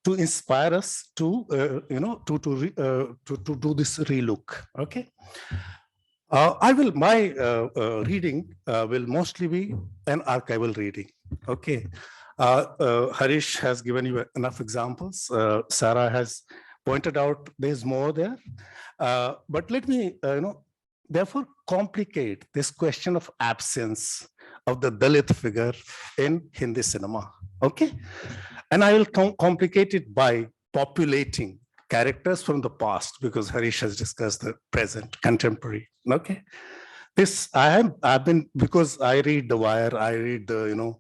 to inspire us to, to do this relook, okay? My reading will mostly be an archival reading, okay? Harish has given you enough examples. Sarah has pointed out there's more there. But let me, therefore complicate this question of absence of the Dalit figure in Hindi cinema, okay? And I will complicate it by populating characters from the past, because Harish has discussed the present, contemporary, okay? This, because I read The Wire, I read the,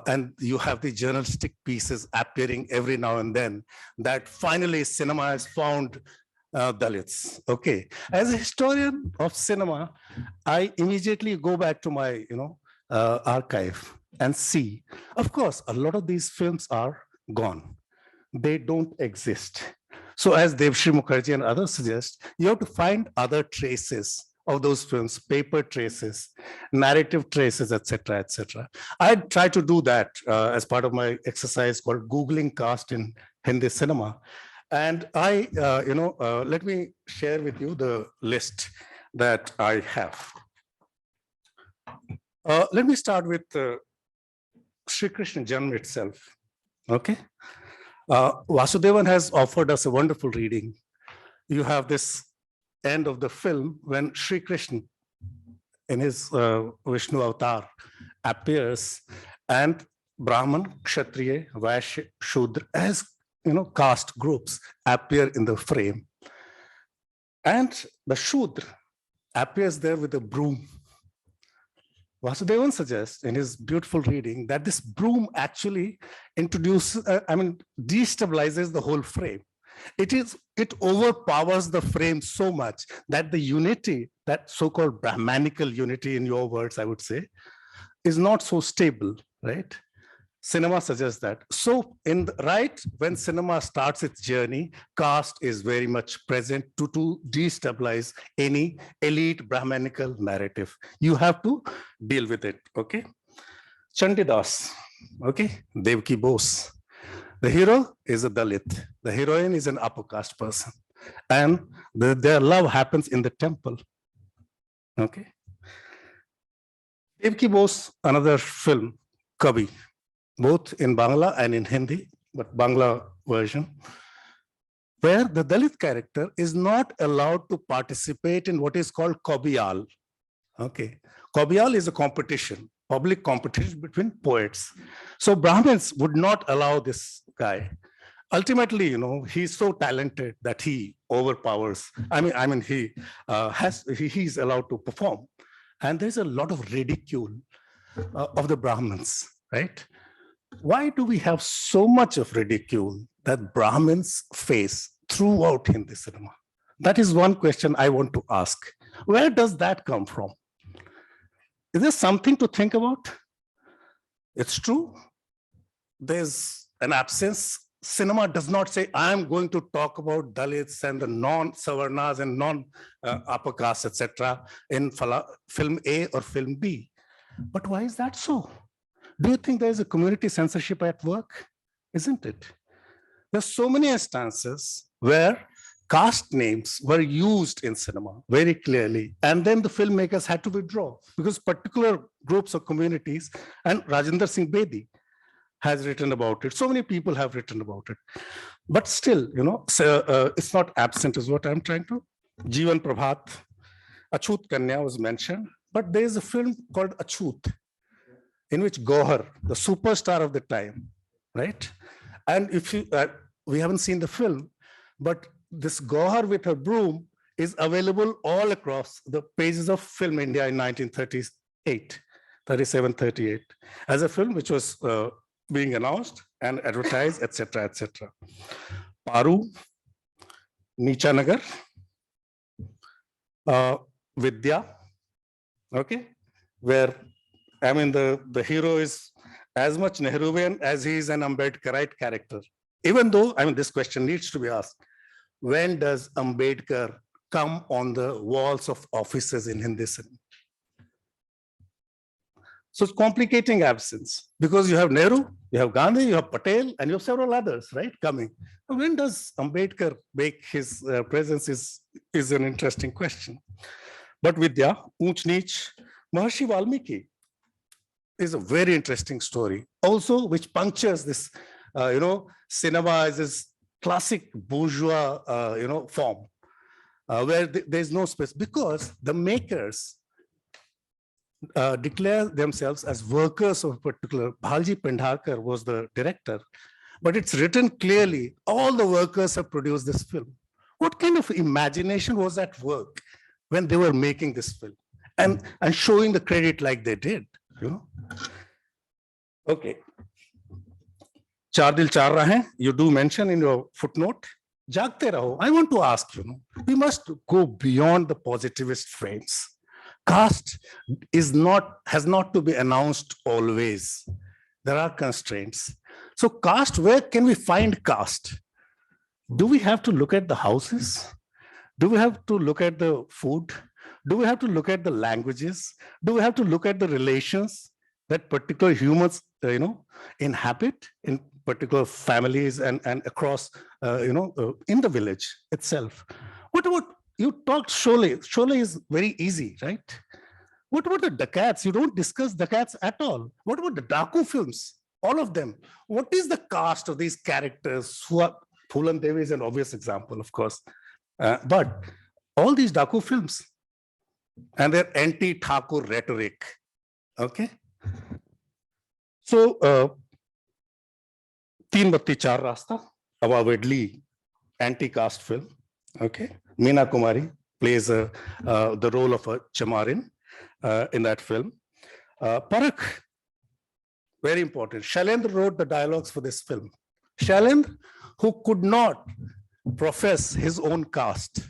and you have the journalistic pieces appearing every now and then, that finally cinema has found Dalits, okay? As a historian of cinema, I immediately go back to my, archive and see, of course, a lot of these films are gone. They don't exist. So as Devshri Mukherjee and others suggest, you have to find other traces of those films, paper traces, narrative traces, etc., etc. I try to do that as part of my exercise called Googling cast in Hindi cinema. And let me share with you the list that I have. Let me start with Sri Krishna Janma itself. Okay. Vasudevan has offered us a wonderful reading. You have this end of the film when Sri Krishna in his Vishnu avatar appears, and Brahman, Kshatriya, Vaishya, Shudra as caste groups appear in the frame. And the Shudra appears there with a broom. Vasudevan suggests in his beautiful reading that this broom actually destabilizes the whole frame. It overpowers the frame so much that the unity, that so-called Brahmanical unity in your words, I would say, is not so stable, right? Cinema suggests that. So when cinema starts its journey, caste is very much present to destabilize any elite Brahmanical narrative. You have to deal with it, okay? Chandidas, okay? Devki Bose. The hero is a Dalit. The heroine is an upper caste person. And their love happens in the temple, okay? Devki Bose, another film, Kabhi, both in Bangla and in Hindi, but Bangla version, where the Dalit character is not allowed to participate in what is called Kaubiyal. Okay, Kaubiyal is a competition, public competition between poets. So Brahmins would not allow this guy. Ultimately, he's so talented that he overpowers. He's allowed to perform, and there's a lot of ridicule of the Brahmins, right? Why do we have so much of ridicule that Brahmins face throughout Hindi cinema? That is one question I want to ask. Where does that come from? Is there something to think about? It's true. There's an absence. Cinema does not say, I'm going to talk about Dalits and the non-Savarnas and non-upper caste, etc. in film A or film B. But why is that so? Do you think there's a community censorship at work? Isn't it? There's so many instances where caste names were used in cinema very clearly, and then the filmmakers had to withdraw because particular groups or communities, and Rajendra Singh Bedi has written about it. So many people have written about it. But still, it's not absent is what I'm trying to. Jeevan Prabhat, Achut Kanya was mentioned, but there's a film called Achut, in which Gohar, the superstar of the time, right? And if we haven't seen the film, but this Gohar with her broom is available all across the pages of Film India in 37, 38, as a film which was being announced and advertised, etc., etc. Paru, Nichanagar, Vidya, okay, where the hero is as much Nehruvian as he is an Ambedkarite character. Even though, this question needs to be asked. When does Ambedkar come on the walls of offices in Hindi cinema? So it's complicating absence because you have Nehru, you have Gandhi, you have Patel, and you have several others, right, coming. When does Ambedkar make his presence is an interesting question. But Vidya, Unch Neech, Maharshi Valmiki is a very interesting story. Also, which punctures this, cinema as this classic bourgeois, form, where there's no space because the makers declare themselves as workers of a particular. Bhalji Pendharkar was the director, but it's written clearly, all the workers have produced this film. What kind of imagination was at work when they were making this film and showing the credit like they did, Okay. Char Dil Char Rahe, you do mention in your footnote. Jagte Raho. I want to ask you, we must go beyond the positivist frames. Caste has not to be announced always. There are constraints. So caste, where can we find caste? Do we have to look at the houses? Do we have to look at the food? Do we have to look at the languages? Do we have to look at the relations that particular humans, inhabit in particular families and across, in the village itself. What about, you talked Sholay. Sholay is very easy, right? What about the Dakats? You don't discuss Dakats at all. What about the Daku films? All of them. What is the cast of these characters who are, Phulan Devi is an obvious example, of course. But all these Daku films and their anti-Thakur rhetoric, okay? So, Teen Batti Char Rasta, avowedly anti-caste film, okay? Meena Kumari plays the role of a Chamarin in that film. Parakh, very important. Shailendra wrote the dialogues for this film. Shailendra, who could not profess his own caste.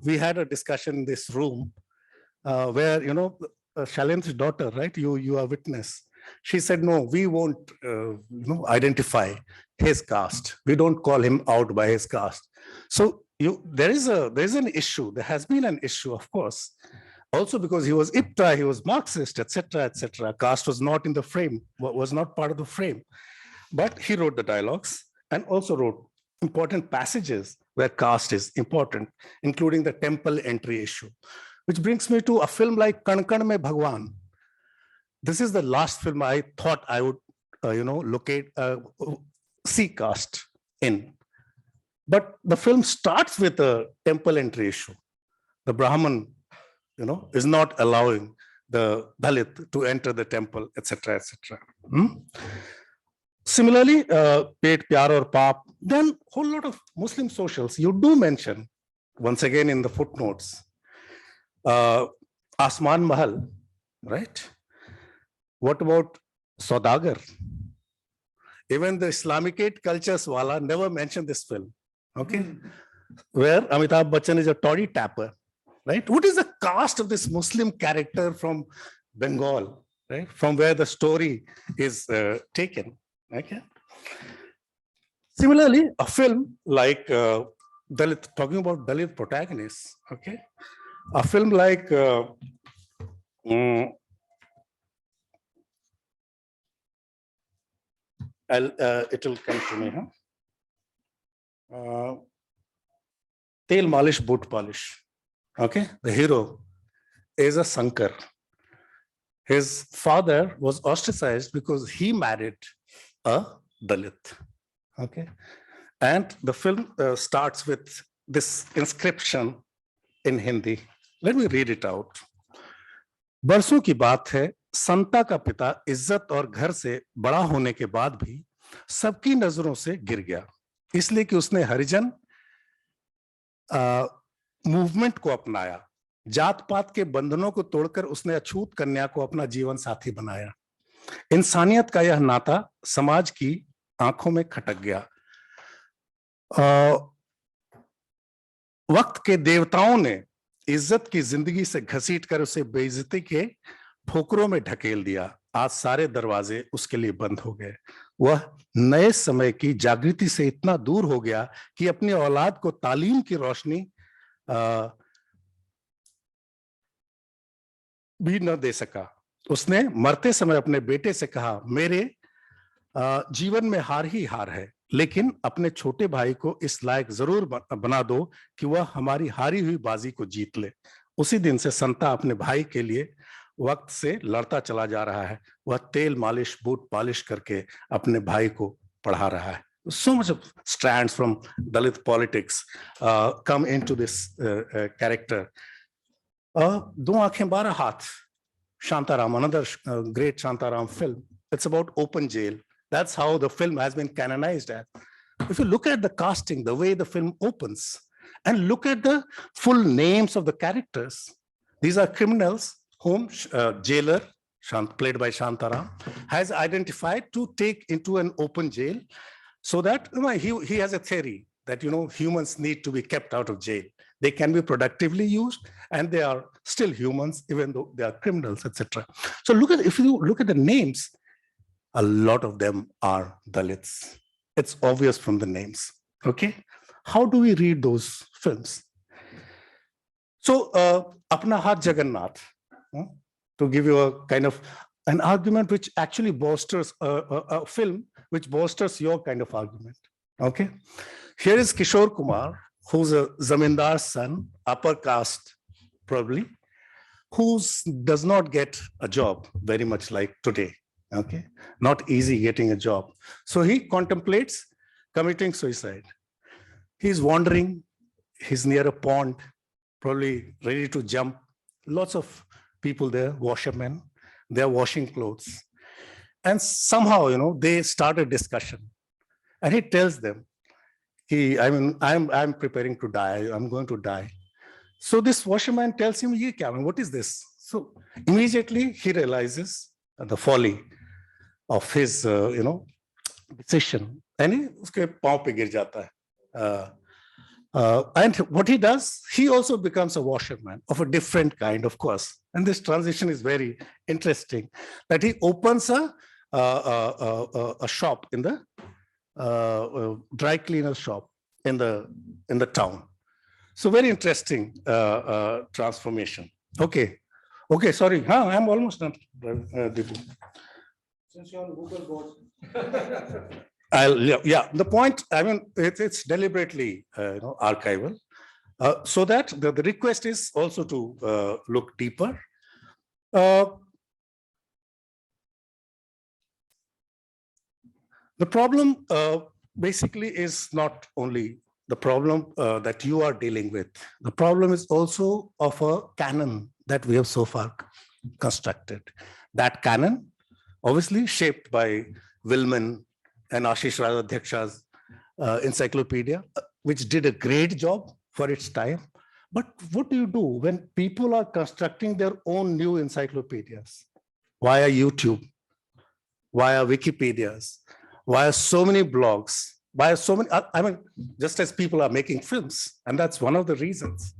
We had a discussion in this room where, Shailendra's daughter, right? You are witness. She said, no, we won't identify his caste. We don't call him out by his caste. So there is an issue. There has been an issue, of course. Also because he was IPTA, he was Marxist, etc., etc. Caste was not in the frame, was not part of the frame. But he wrote the dialogues and also wrote important passages where caste is important, including the temple entry issue. Which brings me to a film like Kan Kan Mein Bhagwan. This is the last film I thought I would, see caste in. But the film starts with a temple entry issue. The Brahman, is not allowing the Dalit to enter the temple, etc., etc. Similarly, Pet Pyar Aur Paap, then whole lot of Muslim socials. You do mention, once again in the footnotes, Asman Mahal, right? What about Saudagar? Even the Islamicate cultures wala never mentioned this film, okay? Where Amitabh Bachchan is a toddy tapper, right? What is the caste of this Muslim character from Bengal, right? From where the story is taken, okay? Similarly, a film like Dalit, talking about Dalit protagonists, okay? A film like it will come to me, huh? Tel Malish, Boot Polish. Okay, the hero is a Sankar. His father was ostracized because he married a Dalit. Okay, and the film starts with this inscription in Hindi. Let me read it out. बरसों की बात है, संता का पिता इज्जत और घर से बड़ा होने के बाद भी सबकी नजरों से गिर गया, इसलिए कि उसने हरिजन मूवमेंट को अपनाया, जात पात के बंधनों को तोड़कर उसने अछूत कन्या को अपना जीवन साथी बनाया। इंसानियत का यह नाता समाज की आंखों में खटक गया। वक्त के देवताओं ने इज्जत की जिंदगी से घसीटकर उसे बेइज्जती के ठोकरों में ढकेल दिया। आज सारे दरवाजे उसके लिए बंद हो गए। वह नए समय की जागृति से इतना दूर हो गया कि अपनी औलाद को तालीम की रोशनी भी न दे सका। उसने मरते समय अपने बेटे से कहा, मेरे जीवन में हार ही हार है, लेकिन अपने छोटे भाई को इस लायक जरूर बना दो कि वह हमारी हारी हुई बाजी को जीत ले। उसी दिन से संता अपने भाई के लिए वक्त से लड़ता चला जा रहा है। वह तेल मालिश, बूट पॉलिश करके अपने भाई को पढ़ा रहा है। So much of strands from Dalit politics come into this character. Do Aankhein Bara Haath, Shantaram, another great Shantaram film. It's about open jail. That's how the film has been canonized as. If you look at the casting, the way the film opens, and look at the full names of the characters, these are criminals whom jailer, played by Shantaram, has identified to take into an open jail, so that he has a theory that humans need to be kept out of jail. They can be productively used, and they are still humans, even though they are criminals, etc. So if you look at the names, a lot of them are Dalits. It's obvious from the names. Okay, how do we read those films? So, Apna Haath Jagannath, to give you a kind of an argument which actually bolsters a film which bolsters your kind of argument. Okay. Here is Kishore Kumar, who's a zamindar's son, upper caste, probably, who does not get a job very much like today. Okay. Not easy getting a job. So he contemplates committing suicide. He's wandering. He's near a pond, probably ready to jump. Lots of people there, washermen, they're washing clothes. And somehow, they start a discussion. And he tells them, I'm preparing to die. I'm going to die. So this washerman tells him, what is this? So immediately he realizes the folly of his, decision. And he uske pav pe gir jata hai. And what he does, he also becomes a washerman of a different kind, of course. And this transition is very interesting, that he opens a shop in the dry cleaner shop in the town. So very interesting transformation. Okay, sorry, I'm almost done. Since you're on Google board. The point, it's deliberately archival, so that the request is also to look deeper. The problem basically is not only the problem that you are dealing with. The problem is also of a canon that we have so far constructed. That canon, obviously shaped by Willman and Ashish Radhaksha's encyclopedia, which did a great job for its time. But what do you do when people are constructing their own new encyclopedias via YouTube, via Wikipedias, via so many blogs, via so many, just as people are making films, and that's one of the reasons.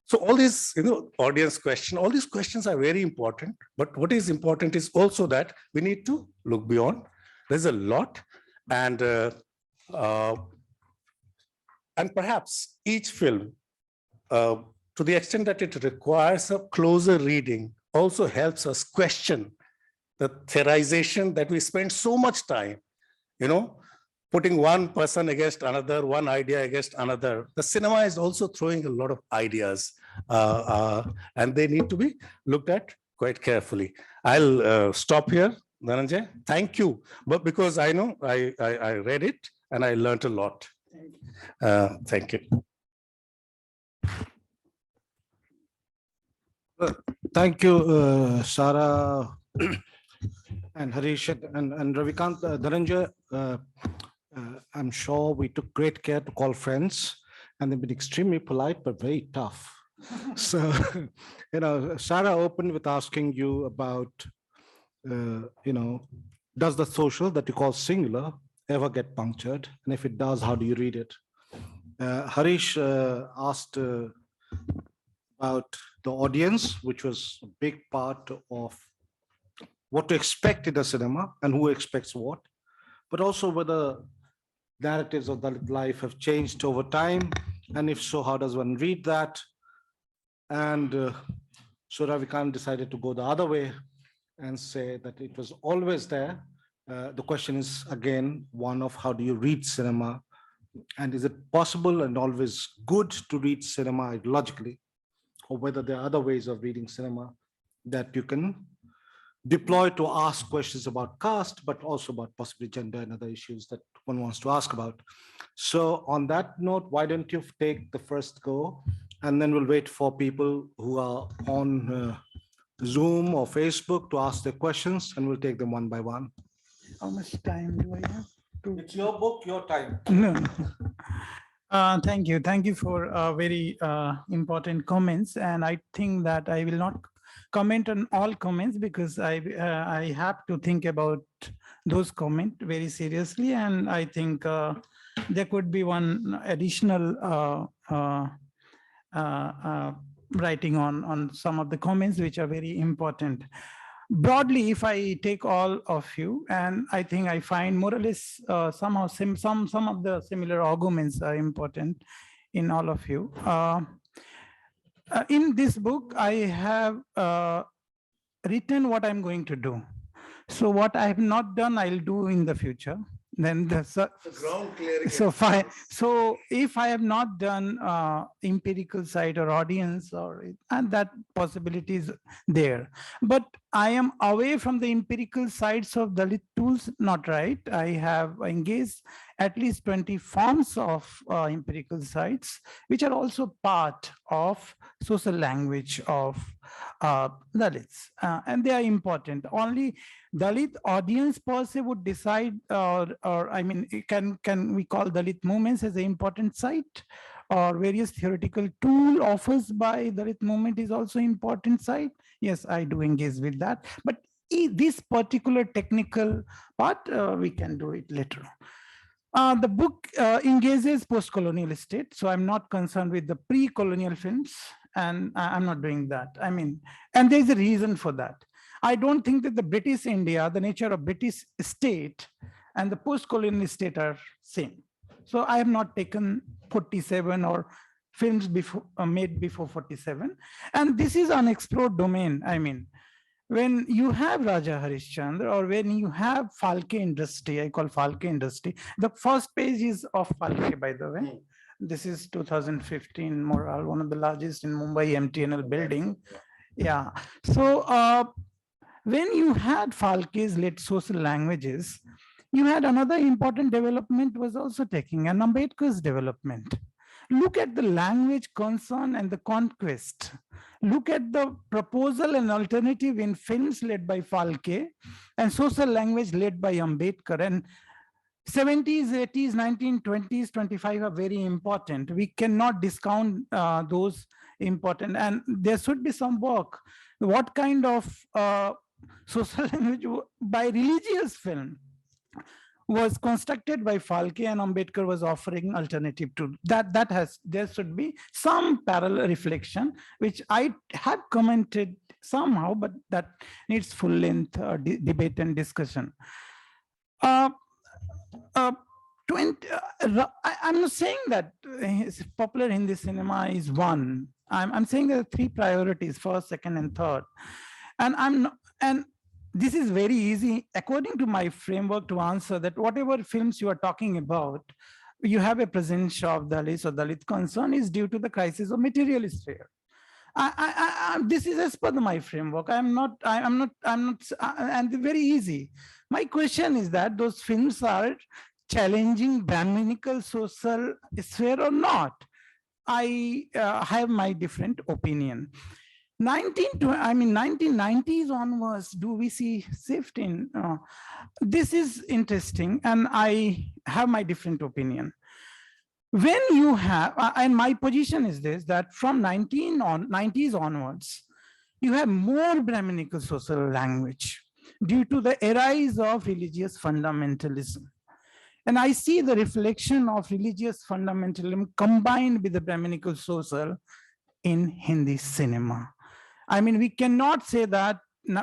So all these, audience questions, all these questions are very important, but what is important is also that we need to look beyond. There's a lot, and perhaps each film, to the extent that it requires a closer reading, also helps us question the theorization that we spend so much time, putting one person against another, one idea against another. The cinema is also throwing a lot of ideas, and they need to be looked at quite carefully. I'll stop here. Dhananjay, thank you. But because I know I read it and I learned a lot. Thank you. Thank you, Sarah and Harish and Ravikant. Dhananjay, I'm sure we took great care to call friends, and they've been extremely polite but very tough. So, Sarah opened with asking you about does the social that you call singular ever get punctured? And if it does, how do you read it? Harish asked about the audience, which was a big part of what to expect in the cinema and who expects what, but also whether narratives of Dalit life have changed over time. And if so, how does one read that? And so Ravikant decided to go the other way and say that it was always there. The question is, again, one of how do you read cinema? And is it possible and always good to read cinema ideologically? Or whether there are other ways of reading cinema that you can deploy to ask questions about caste, but also about possibly gender and other issues that one wants to ask about. So on that note, why don't you take the first go? And then we'll wait for people who are on Zoom or Facebook to ask their questions, and we'll take them one by one. How much time do I have? It's your book, your time. No. Thank you. Thank you for very important comments. And I think that I will not comment on all comments because I have to think about those comments very seriously. And I think there could be one additional writing on some of the comments which are very important. Broadly, if I take all of you, and I think I find more or less somehow some of the similar arguments are important in all of you. In this book, I have written what I'm going to do. So what I have not done, I'll do in the future. Then The ground clearing. so fine. So if I have not done empirical side or audience, and that possibility is there, but I am away from the empirical sides of Dalit tools. Not right. I have engaged at least 20 forms of empirical sites, which are also part of social language of Dalits, and they are important. Only Dalit audience per se would decide, or I mean, can we call Dalit movements as an important site, or various theoretical tool offers by Dalit movement is also important site? Yes, I do engage with that, but this particular technical part, we can do it later. The book engages post-colonial state, so I'm not concerned with the pre-colonial films, and I'm not doing that. I mean, and there's a reason for that. I don't think that the British India, the nature of British state and the post-colonial state are same. So I have not taken 47 or films before made before 47. And this is unexplored domain. I mean, when you have Raja Harishchandra or when you have Falke industry, I call Falke industry, the first page is of Falke, by the way. This is 2015 Moral, one of the largest in Mumbai MTNL building. Yeah. So when you had Falke's late social languages, you had another important development was also taking an Ambedkar's development. Look at the language concern and the conquest. Look at the proposal and alternative in films led by Falke and social language led by Ambedkar. And 70s, 80s, 1920s, 25 are very important. We cannot discount those important. And there should be some work. What kind of social language by religious film was constructed by Falke, and Ambedkar was offering alternative to that. There should be some parallel reflection, which I had commented somehow, but that needs full length debate and discussion. I'm not saying that popular Hindi cinema is one. I'm saying there are three priorities: first, second, and third. And this is very easy, according to my framework, to answer that whatever films you are talking about, you have a presence of Dalits or Dalit concern is due to the crisis of material sphere. This is as per my framework. I'm not, and very easy. My question is that those films are challenging Brahminical social sphere or not? I have my different opinion. 1990s onwards, do we see shift in? This is interesting, and I have my different opinion. When you have, and my position is this, that from 90s onwards, you have more Brahminical social language due to the rise of religious fundamentalism. And I see the reflection of religious fundamentalism combined with the Brahminical social in Hindi cinema. I mean, we cannot say that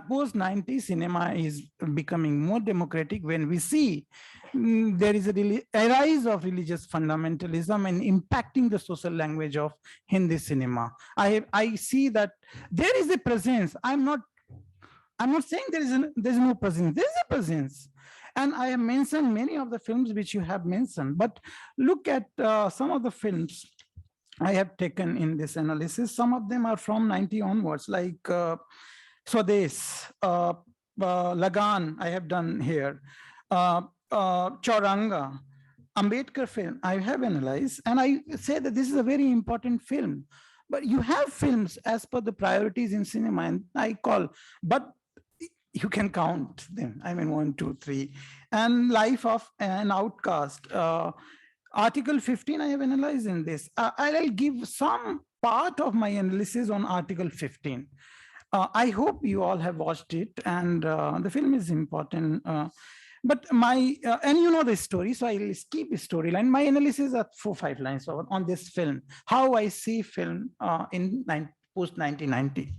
post-90s cinema is becoming more democratic when we see there is a rise of religious fundamentalism and impacting the social language of Hindi cinema. I see that there is a presence. I'm not saying there's no presence. There is a presence. And I have mentioned many of the films which you have mentioned, but look at some of the films I have taken in this analysis. Some of them are from 90 onwards, like Swades, Lagan, I have done here, Chauranga, Ambedkar film, I have analyzed, and I say that this is a very important film. But you have films as per the priorities in cinema, and I call, but you can count them. I mean, 1, 2, 3, and Life of an Outcast. Article 15, I have analyzed in this. I'll give some part of my analysis on Article 15. I hope you all have watched it, and the film is important. But and you know the story, so I'll skip the storyline. My analysis are 4-5 lines on this film, how I see film in post-1990.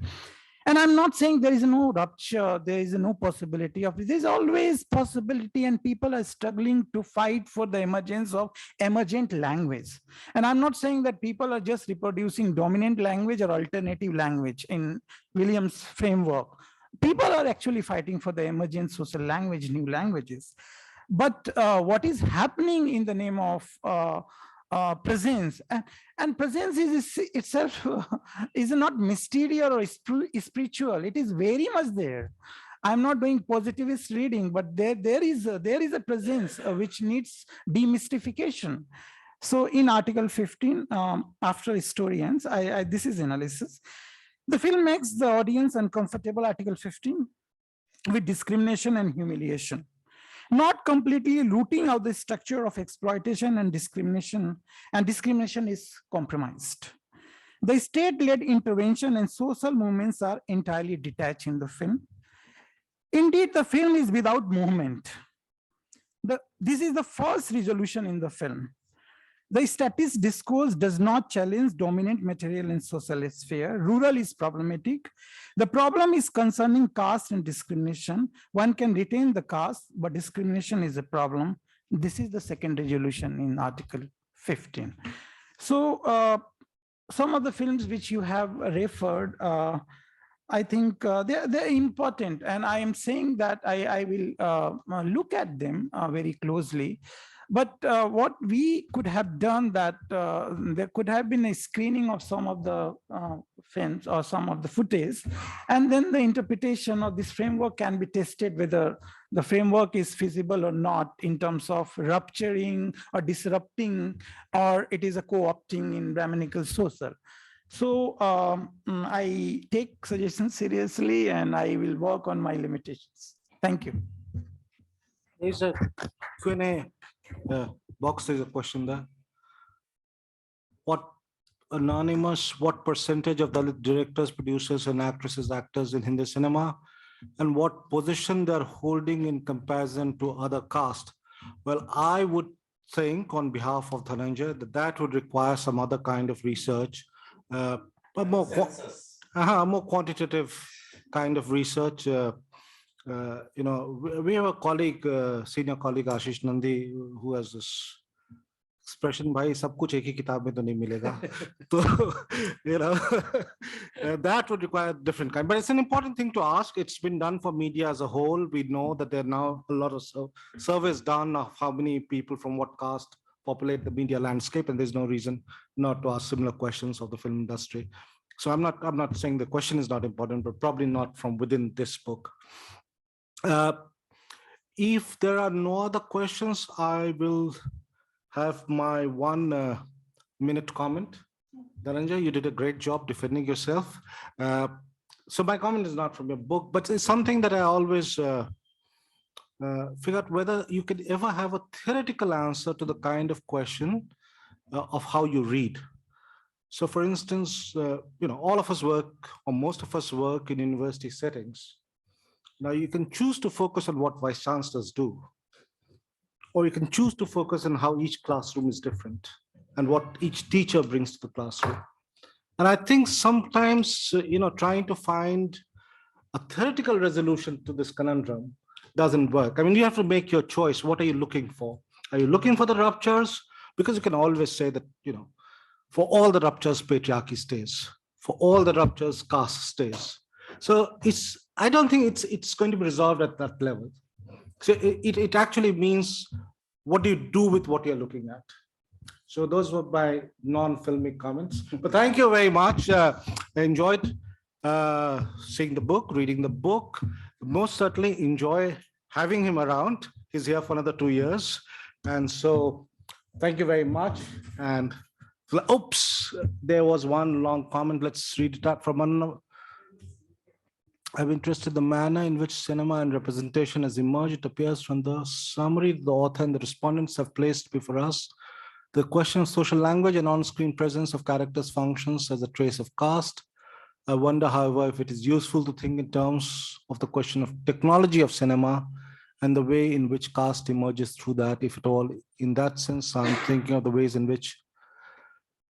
And I'm not saying there is no rupture, there is no possibility of it. There's always possibility, and people are struggling to fight for the emergence of emergent language. And I'm not saying that people are just reproducing dominant language or alternative language in Williams' framework. People are actually fighting for the emergent social language, new languages. But what is happening in the name of presence, and presence is itself is not mysterious or spiritual. It is very much there. I'm not doing positivist reading, but there is a presence which needs demystification. So in Article 15, after historians, this is analysis. The film makes the audience uncomfortable, Article 15, with discrimination and humiliation, not completely rooting out the structure of exploitation and discrimination is compromised. The state-led intervention and social movements are entirely detached in the film. Indeed, the film is without movement. This is the first resolution in the film. The statist discourse does not challenge dominant material and social sphere. Rural is problematic. The problem is concerning caste and discrimination. One can retain the caste, but discrimination is a problem. This is the second resolution in Article 15. So some of the films which you have referred, I think they're important, and I am saying that I will look at them very closely. But what we could have done, that there could have been a screening of some of the films or some of the footage, and then the interpretation of this framework can be tested whether the framework is feasible or not in terms of rupturing or disrupting, or it is a co-opting in Brahminical social. So I take suggestions seriously, and I will work on my limitations. Thank you. There's a Q&A box. There's a question there. What percentage of Dalit directors, producers, and actresses, actors in Hindi cinema, and what position they're holding in comparison to other castes? Well, I would think on behalf of Dhananjay that would require some other kind of research, but more quantitative kind of research. You know, we have a colleague, senior colleague Ashish Nandi, who has this expression, "Bhai, sab kuch ek hi kitab mein to nahi milega." So, you know, that would require a different kind. But it's an important thing to ask. It's been done for media as a whole. We know that there are now a lot of surveys done of how many people from what caste populate the media landscape, and there's no reason not to ask similar questions of the film industry. So I'm not saying the question is not important, but probably not from within this book. If there are no other questions, I will have my 1 minute comment. Dhananjay, you did a great job defending yourself. So my comment is not from your book, but it's something that I always figure out whether you could ever have a theoretical answer to the kind of question of how you read. So for instance, you know, all of us work, or most of us work in university settings. Now you can choose to focus on what vice chancellors do, or you can choose to focus on how each classroom is different and what each teacher brings to the classroom. And I think sometimes, you know, trying to find a theoretical resolution to this conundrum doesn't work. I mean, you have to make your choice. What are you looking for? Are you looking for the ruptures? Because you can always say that, you know, for all the ruptures, patriarchy stays. For all the ruptures, caste stays. So I don't think it's going to be resolved at that level. So it actually means, what do you do with what you're looking at? So those were my non-filmic comments. But thank you very much. I enjoyed seeing the book, reading the book. Most certainly enjoy having him around. He's here for another 2 years. And so thank you very much. And oops, there was one long comment. Let's read it out from another. I'm interested in the manner in which cinema and representation has emerged. It appears from the summary the author and the respondents have placed before us. The question of social language and on-screen presence of characters functions as a trace of caste. I wonder, however, if it is useful to think in terms of the question of technology of cinema and the way in which caste emerges through that, if at all. In that sense, I'm thinking of the ways in which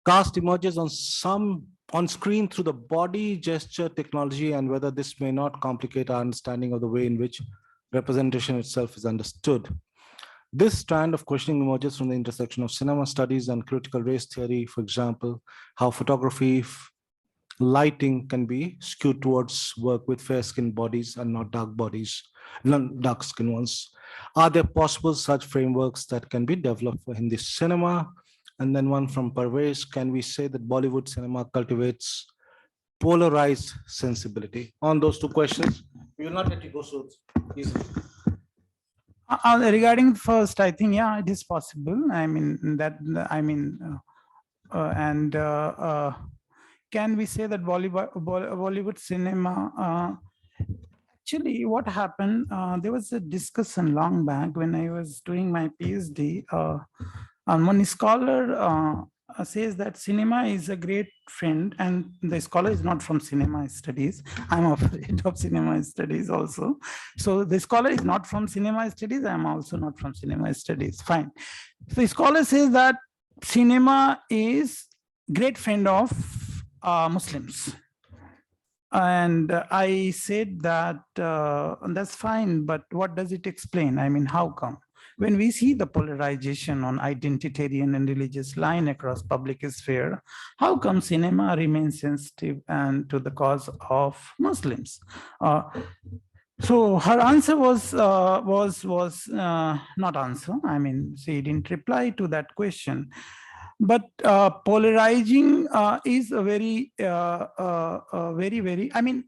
caste emerges on screen through the body, gesture, technology, and whether this may not complicate our understanding of the way in which representation itself is understood. This strand of questioning emerges from the intersection of cinema studies and critical race theory, for example, how photography lighting can be skewed towards work with fair-skinned bodies and not dark bodies, not dark-skinned ones. Are there possible such frameworks that can be developed for Hindi cinema? And then one from Parvez, can we say that Bollywood cinema cultivates polarized sensibility? On those two questions, we will not let you go so easily. Regarding first, I think, yeah, it is possible. Can we say that Bollywood cinema, actually what happened, there was a discussion long back when I was doing my PhD, and one scholar says that cinema is a great friend, and the scholar is not from cinema studies. I'm afraid of cinema studies also. So the scholar is not from cinema studies. I'm also not from cinema studies. Fine. So the scholar says that cinema is great friend of Muslims. And I said that that's fine, but what does it explain? I mean, how come? When we see the polarization on identitarian and religious line across public sphere, how come cinema remains sensitive and to the cause of Muslims? So her answer was not answer. I mean, she didn't reply to that question. But polarizing is a very, very. I mean,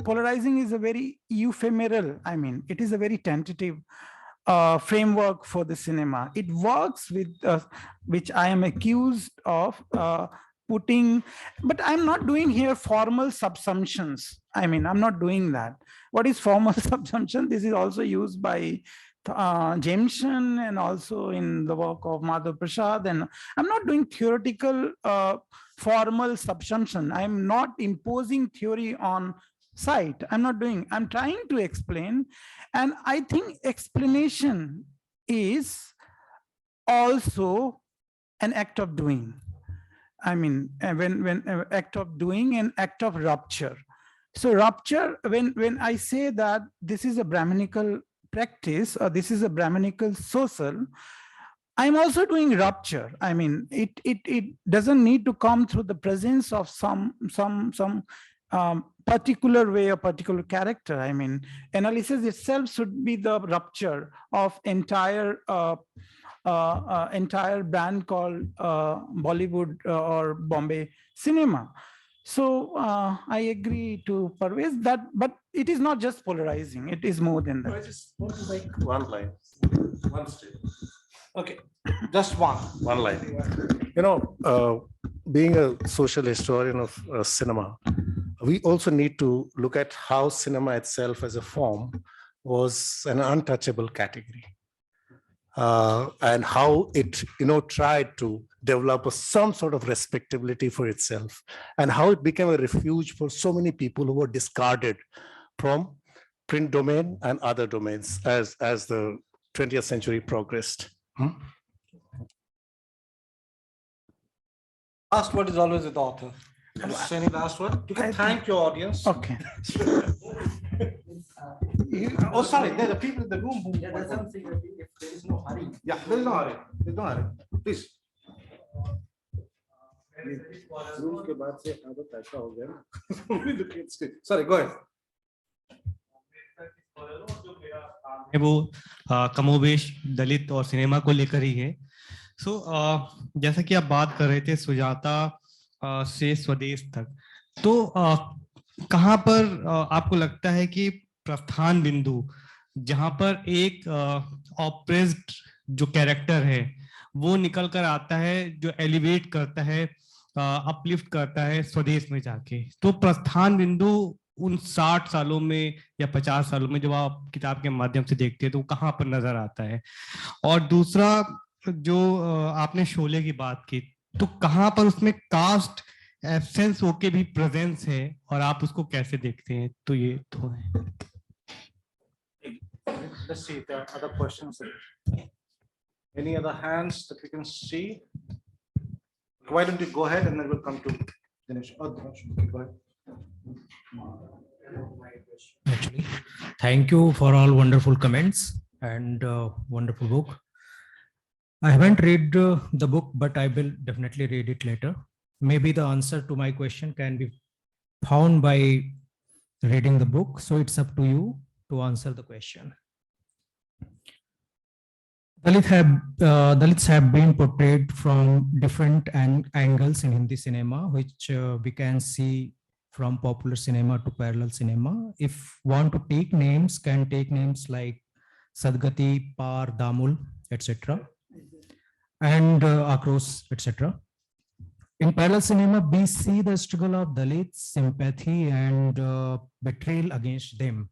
polarizing is a very ephemeral. I mean, it is a very tentative framework for the cinema. It works with which I am accused of putting, but I'm not doing here formal subsumptions. I mean, I'm not doing that. What is formal subsumption? This is also used by Jameson and also in the work of Madhav Prasad. And I'm not doing theoretical formal subsumption. I'm not imposing theory on site. I'm trying to explain. And I think explanation is also an act of doing. I mean, when act of doing and act of rupture. So rupture, when I say that this is a Brahminical practice or this is a Brahminical social, I'm also doing rupture. I mean, it doesn't need to come through the presence of some particular way or particular character. I mean, analysis itself should be the rupture of entire brand called Bollywood or Bombay cinema. So I agree to Parvez that, but it is not just polarizing. It is more than that. I just want to make one line, one statement. Okay, just one. One line. You know, being a social historian of cinema, we also need to look at how cinema itself as a form was an untouchable category. And how it, tried to develop some sort of respectability for itself, and how it became a refuge for so many people who were discarded from print domain and other domains as the 20th century progressed. Last word is always with the author. Any last word? You can thank your audience. Okay. Oh, sorry, there are people in the room who. Yeah, that's something I think if there is no hurry. Yeah, there is no hurry. There's no hurry. Please. Sorry, go ahead. वो कमोबेश दलित और cinema को लेकर ही है। सो जैसा कि आप बात कर रहे थे सुजाता से स्वदेश तक, तो कहाँ पर आपको लगता है कि प्रस्थान बिंदु जहां पर एक ऑप्रेस्ड जो कैरेक्टर है वो निकल कर आता है, जो एलिवेट करता है, अपलिफ्ट करता है स्वदेश में जाके, तो प्रस्थान बिंदु उन 60 सालों में या 50 सालों में जब आप किताब के माध्यम से देखते हैं तो कहाँ पर नजर आता है? और दूसरा, जो आपने शोले की बात की, तो कहाँ पर उसमें कास्ट एब्सेंस होके भी प्रेजेंस है और आप उसको कैसे देखते हैं? तो ये तो है। Let's see if there are other questions. Any other hands that we can see? Why don't you go ahead and then we'll come to Dinesh. Oh, Dinesh, go ahead. Actually, thank you for all wonderful comments and wonderful book. I haven't read the book, but I will definitely read it later. maybe the answer to my question can be found by reading the book. So it's up to you to answer the question. Dalits have been portrayed from different angles in Hindi cinema, which we can see from popular cinema to parallel cinema. If want to take names, can take names like Sadgati, Par, Damul, etc. and Akros, etc. In parallel cinema, we see the struggle of Dalits, sympathy, and betrayal against them.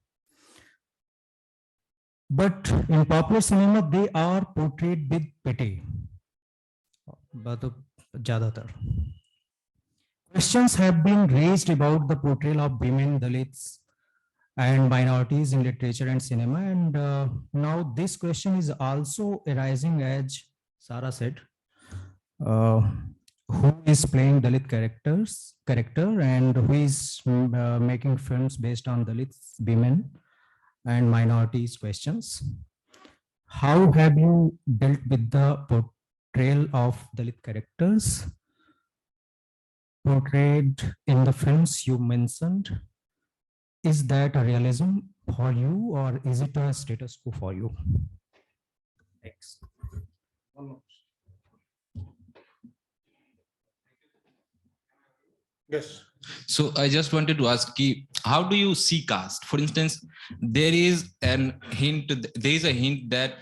But in popular cinema, they are portrayed with pity. But ज़्यादातर. Questions have been raised about the portrayal of women, Dalits, and minorities in literature and cinema. And now this question is also arising, as Sarah said, who is playing Dalit character and who is making films based on Dalits, women, and minorities questions. How have you dealt with the portrayal of Dalit characters portrayed in the films you mentioned? Is that a realism for you or is it a status quo for you? Thanks. Yes. So I just wanted to ask you, how do you see caste? For instance, there is a hint that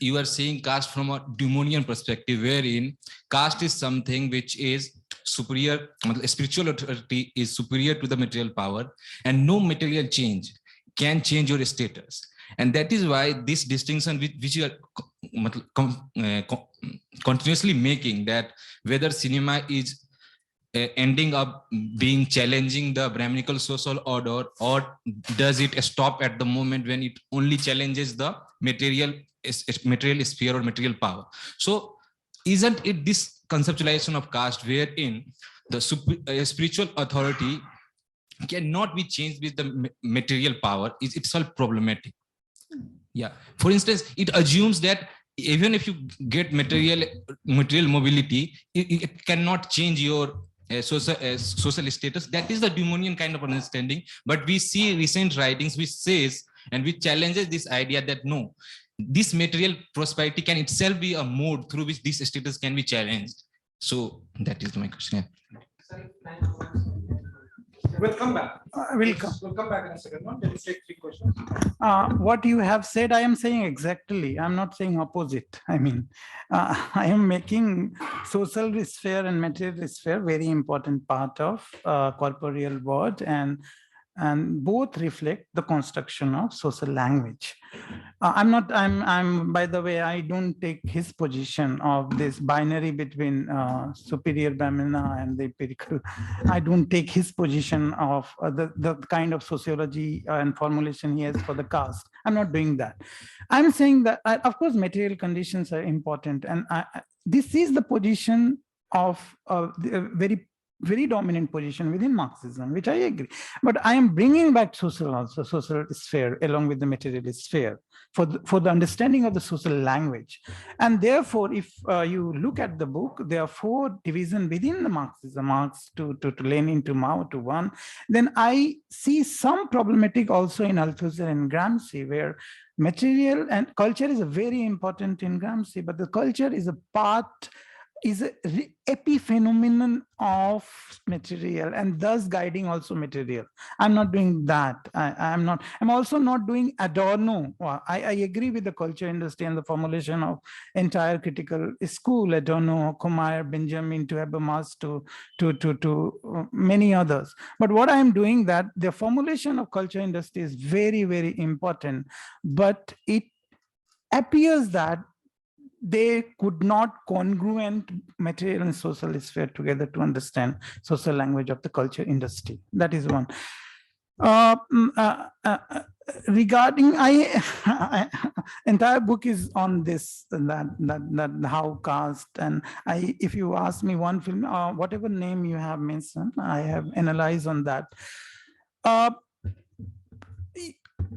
you are seeing caste from a demonian perspective, wherein caste is something which is superior, spiritual authority is superior to the material power, and no material change can change your status. And that is why this distinction which you are continuously making, that whether cinema is ending up being challenging the Brahminical social order, or does it stop at the moment when it only challenges the material sphere or material power? So isn't it this conceptualization of caste wherein the spiritual authority cannot be changed with the material power is itself problematic? Yeah. For instance, it assumes that even if you get material mobility, it cannot change your social status. That is the demonian kind of understanding. But we see recent writings which says and which challenges this idea that no, this material prosperity can itself be a mode through which this status can be challenged. So that is my question. We'll come back. We'll come back in a second. Can you take 3 questions? What you have said, I am saying exactly. I'm not saying opposite. I mean, I am making social sphere and material sphere very important part of corporeal world, and both reflect the construction of social language. I'm by the way, I don't take his position of this binary between superior Brahmina and the empirical. I don't take his position of the kind of sociology and formulation he has for the caste. I'm not doing that. I'm saying that, of course, material conditions are important. And this is the position of very dominant position within Marxism, which I agree. But I am bringing back social sphere along with the material sphere for the understanding of the social language. And therefore, if you look at the book, there are 4 divisions within the Marxism, Marx to Lenin to Mao to one. Then I see some problematic also in Althusser and Gramsci, where material and culture is very important in Gramsci, but the culture is a part, is an epiphenomenon of material and thus guiding also material. I'm not doing that. I'm also not doing Adorno. I agree with the culture industry and the formulation of entire critical school, Adorno, Kumar, Benjamin, to Habermas, to many others. But what I'm doing, that the formulation of culture industry is very, very important, but it appears that they could not congruent material and social sphere together to understand social language of the culture industry. That is one. Regarding, entire book is on this, that how caste, and if you ask me one film, whatever name you have mentioned, I have analyzed on that.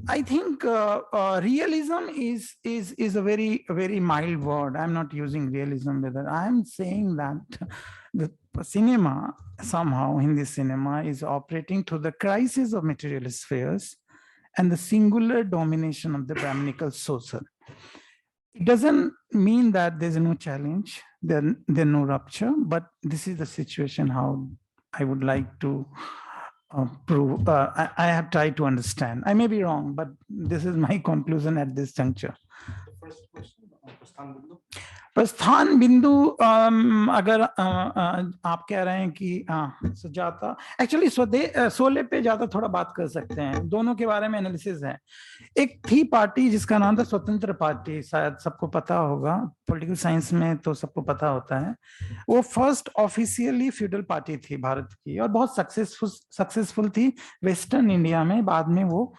I think realism is a very mild word. I'm not using realism with it. I'm saying that cinema, somehow Hindi cinema is operating through the crisis of material spheres and the singular domination of the Brahminical social. It doesn't mean that there's no challenge, there's no rupture, but this is the situation how I would like to prove. I have tried to understand. I may be wrong, but this is my conclusion at this juncture. First question, प्रस्थान बिंदु अगर आप कह रहे हैं कि Sujata, actually Sholay पे ज्यादा थोड़ा बात कर सकते हैं, दोनों के बारे में एनालिसिस है। एक थी पार्टी जिसका नाम था स्वतंत्र पार्टी, शायद सबको पता होगा, पॉलिटिकल साइंस में तो सबको पता होता है। वो फर्स्ट ऑफिशियली फ्यूडल पार्टी थी भारत की और बहुत सक्सेसफुल थी वेस्टर्न इंडिया में। बाद में वो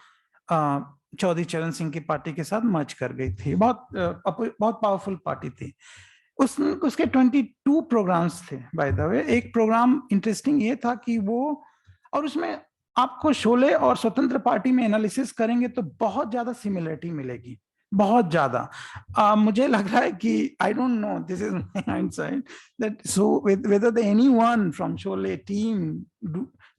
चौधरी चरण सिंह की पार्टी के साथ मर्ज कर गई थी। बहुत पावरफुल पार्टी थी। उसके 22 प्रोग्राम्स थे बाय द वे। एक प्रोग्राम इंटरेस्टिंग ये था कि वो, और उसमें आपको शोले और स्वतंत्र पार्टी में एनालिसिस करेंगे तो बहुत ज्यादा सिमिलरिटी मिलेगी, बहुत ज्यादा। मुझे लग रहा है कि I don't know, this is my hindsight, that so whether anyone from Sholay team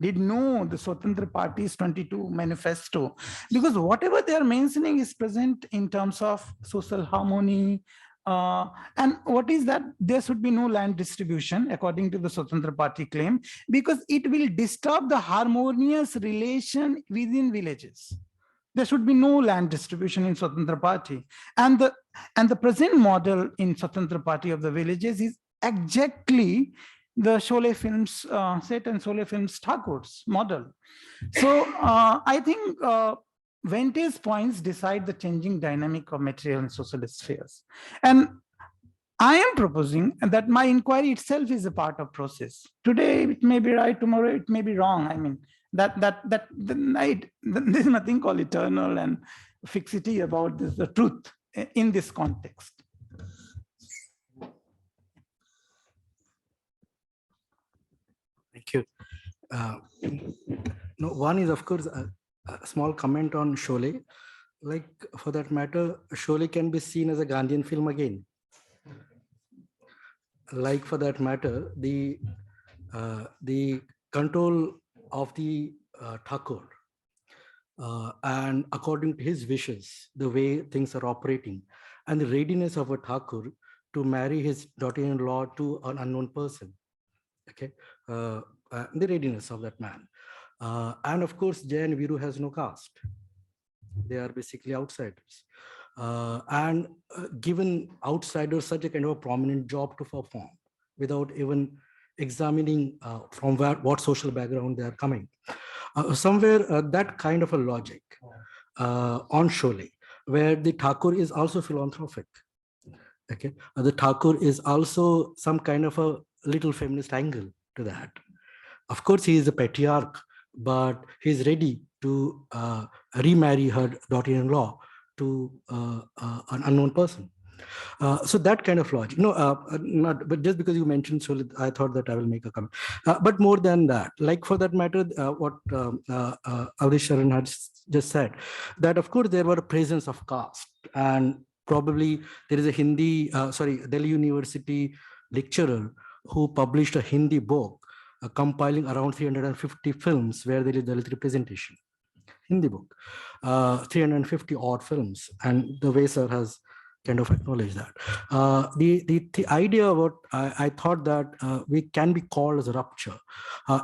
did know the Swatantra Party's 22 manifesto, because whatever they are mentioning is present in terms of social harmony, and what is that? There should be no land distribution according to the Swatantra Party claim, because it will disturb the harmonious relation within villages. There should be no land distribution in Swatantra Party, and the present model in Swatantra Party of the villages is exactly the Sholay films set and Sholay films Thakur's model. So I think vantage points decide the changing dynamic of material and social spheres. And I am proposing that my inquiry itself is a part of process. Today it may be right, tomorrow it may be wrong. I mean, there's nothing called eternal and fixity about this, the truth in this context. Thank you. No, one is, of course, a small comment on Sholay. Like, for that matter, Sholay can be seen as a Gandhian film again. Like, for that matter, the control of the Thakur, and according to his wishes, the way things are operating, and the readiness of a Thakur to marry his daughter-in-law to an unknown person. Okay, the readiness of that man. And of course, Jay and Viru has no caste. They are basically outsiders. And given outsiders such a kind of a prominent job to perform without even examining from what social background they are coming. Somewhere that kind of a logic on Sholay, where the Thakur is also philanthropic. Okay, the Thakur is also some kind of a little feminist angle to that. Of course, he is a patriarch, but he is ready to remarry her daughter-in-law to an unknown person. So that kind of logic. No, not, but just because you mentioned Sholay, I thought that I will make a comment. But more than that, like for that matter, what Harish had just said, that of course there were a presence of caste, and probably there is a Delhi University lecturer who published a Hindi book compiling around 350 films where there is Dalit representation. Hindi book, 350 odd films, and the way sir has kind of acknowledged that. The idea what I thought that we can be called as a rupture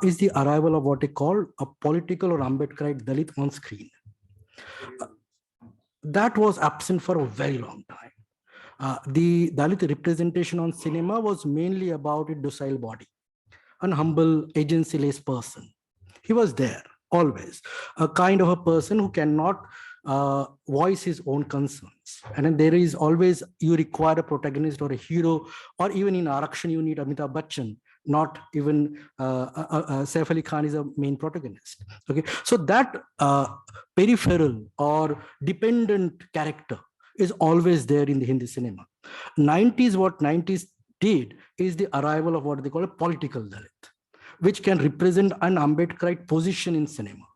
is the arrival of what they call a political or Ambedkarite Dalit on screen. That was absent for a very long time. The Dalit representation on cinema was mainly about a docile body, an humble, agency-less person. He was there always, a kind of a person who cannot voice his own concerns. And then there is always, you require a protagonist or a hero, or even in Arakshan, you need Amitabh Bachchan, not even Saif Ali Khan is a main protagonist. Okay, so that peripheral or dependent character is always there in the Hindi cinema. 90s, what 90s did is the arrival of what they call a political Dalit, which can represent an Ambedkarite position in cinema,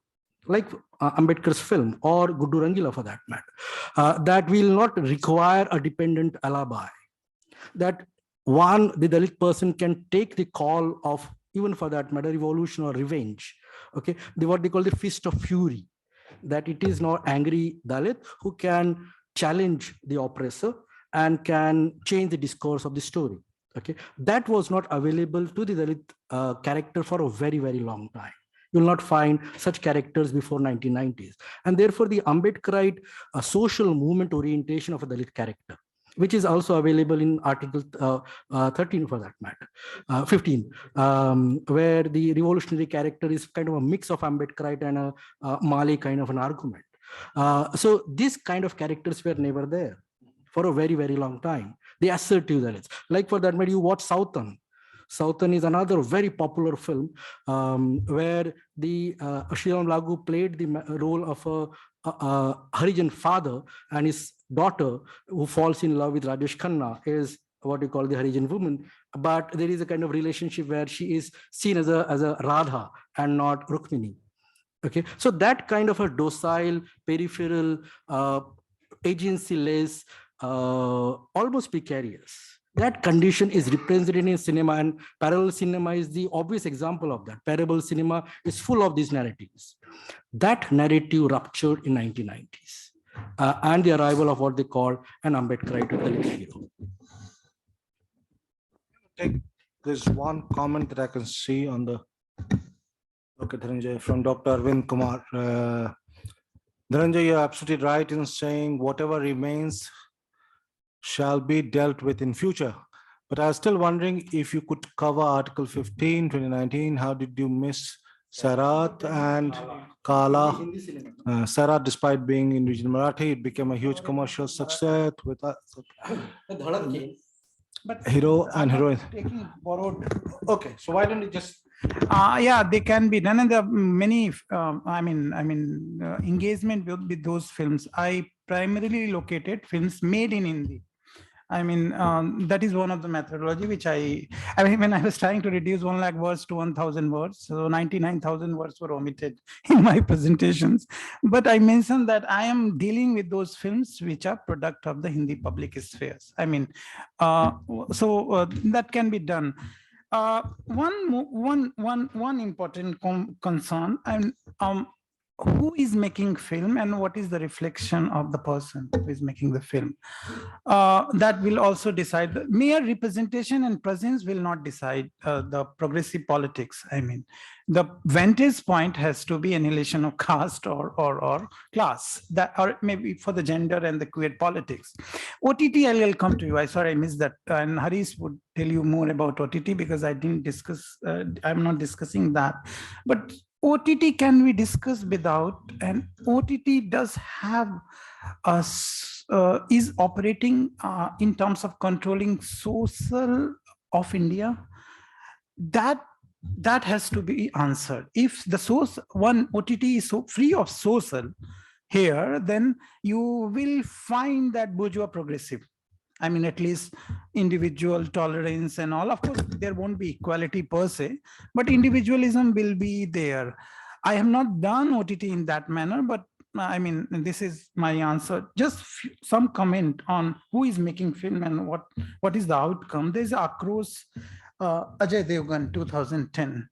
like Ambedkar's film or Guddu Rangila for that matter, that will not require a dependent alibi, that one, the Dalit person can take the call of, even for that matter, revolution or revenge. Okay, what they call the fist of fury, that it is now angry Dalit who can challenge the oppressor and can change the discourse of the story. Okay, that was not available to the Dalit character for a very, very long time. You will not find such characters before 1990s. And therefore, the Ambedkarite social movement orientation of a Dalit character, which is also available in Article 13 for that matter, 15, where the revolutionary character is kind of a mix of Ambedkarite and a Mali kind of an argument. So these kind of characters were never there for a very, very long time. The assertive Dalits, like for that matter, you watch Southern. Southern is another very popular film where the Shriram Lagu played the role of a Harijan father, and his daughter who falls in love with Rajesh Khanna is what you call the Harijan woman. But there is a kind of relationship where she is seen as a Radha and not Rukmini. Okay, so that kind of a docile, peripheral, agency-less, almost precarious. That condition is represented in cinema, and parallel cinema is the obvious example of that. Parable cinema is full of these narratives. That narrative ruptured in 1990s and the arrival of what they call an Ambedkarite Dalit hero. There's one comment that I can see on the Dhananjay from Dr. Arvind Kumar. Dhananjay, you're absolutely right in saying whatever remains shall be dealt with in future. But I was still wondering if you could cover Article 15, 2019. How did you miss Sarat and Kala? Sarat, despite being in regional Marathi, it became a huge commercial success with hero and heroine. Taking borrowed. Okay, so why don't you just? Yeah, they can be done, and there are many. Engagement with those films. I primarily located films made in Hindi. That is one of the methodology which when I was trying to reduce 1 lakh words to 1,000 words, so 99,000 words were omitted in my presentations. But I mentioned that I am dealing with those films which are product of the Hindi public spheres. That can be done. One important concern, and who is making film and what is the reflection of the person who is making the film. That will also decide. The mere representation and presence will not decide the progressive politics. The vantage point has to be annihilation of caste or class, that, or maybe for the gender and the queer politics. OTT, I'll come to you. I missed that, and Harish would tell you more about OTT because I didn't discuss. I'm not discussing that, but OTT can be discussed without, and OTT does have is operating in terms of controlling social of India. That has to be answered. If the source one OTT is so free of social here, then you will find that bourgeois progressive. At least individual tolerance and all. Of course, there won't be equality per se, but individualism will be there. I have not done OTT in that manner, but this is my answer. Just some comment on who is making film and what is the outcome. There's Akros Ajay Devgan 2010,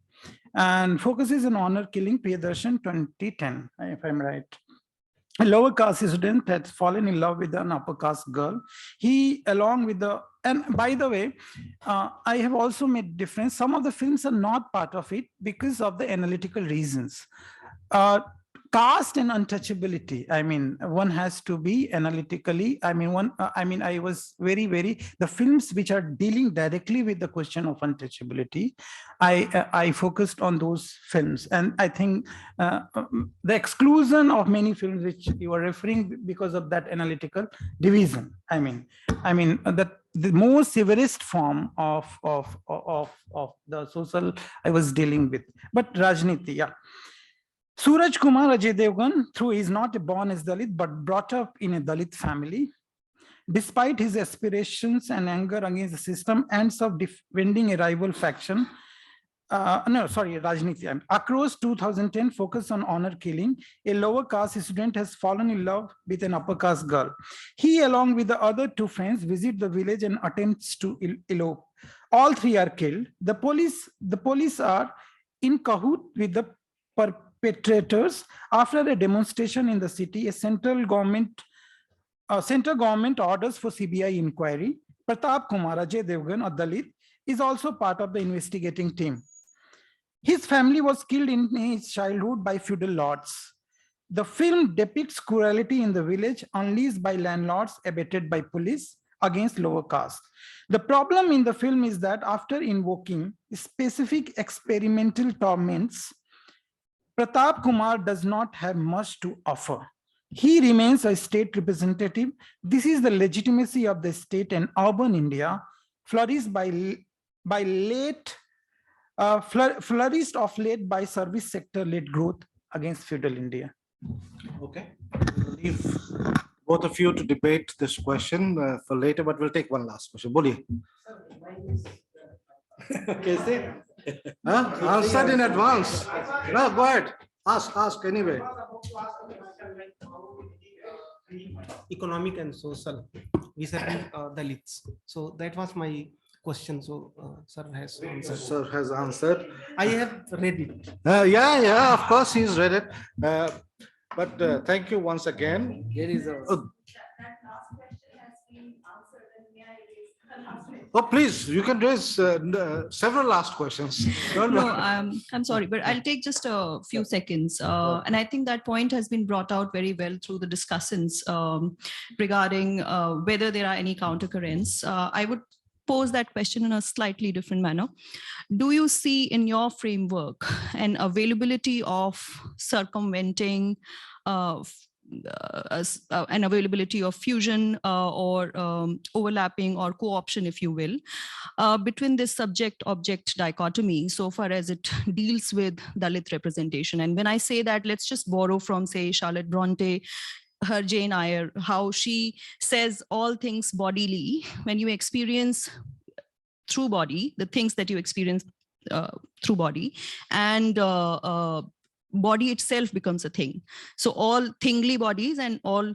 and focuses on honor killing Priyadarshan 2010, if I'm right. A lower caste student had fallen in love with an upper caste girl. He, along with and by the way, I have also made difference. Some of the films are not part of it because of the analytical reasons. Caste and untouchability. One has to be analytically. I was very the films which are dealing directly with the question of untouchability. I focused on those films, and I think the exclusion of many films which you are referring because of that analytical division. That the most severest form of the social I was dealing with, but Rajniti, yeah. Suraj Kumar Ajay Devgan, though he is not born as Dalit, but brought up in a Dalit family, despite his aspirations and anger against the system, ends up defending a rival faction. no, sorry, Rajniti. Across 2010 focus on honor killing, a lower caste student has fallen in love with an upper caste girl. He, along with the other two friends, visit the village and attempts to elope. All three are killed. The police are in cahoot with the perpetrators. After a demonstration in the city, a central government orders for CBI inquiry. Pratap Kumar, Ajay Devgan, a Dalit, is also part of the investigating team. His family was killed in his childhood by feudal lords. The film depicts cruelty in the village unleashed by landlords abated by police against lower caste. The problem in the film is that after invoking specific experimental torments, Pratap Kumar does not have much to offer. He remains a state representative. This is the legitimacy of the state and urban India, flourished flourished of late by service sector-led growth against feudal India. Okay, we'll leave both of you to debate this question for later, but we'll take one last question. Boliye. Answered in advance. No, go ahead. Ask anyway. Economic and social vis-a-vis Dalits. So that was my question. So sir has answered. Sir has answered. I have read it. Yeah, of course he's read it. But thank you once again. There is a Oh, please, you can raise several last questions. No, I'm sorry, but I'll take just a few seconds. And I think that point has been brought out very well through the discussants regarding whether there are any countercurrents. I would pose that question in a slightly different manner. Do you see in your framework an availability of circumventing an availability of fusion or overlapping or co-option, if you will, between this subject-object dichotomy so far as it deals with Dalit representation? And when I say that, let's just borrow from, say, Charlotte Bronte, her Jane Eyre, how she says all things bodily. When you experience through body, the things that you experience through body, and body itself becomes a thing. So all thingly bodies and all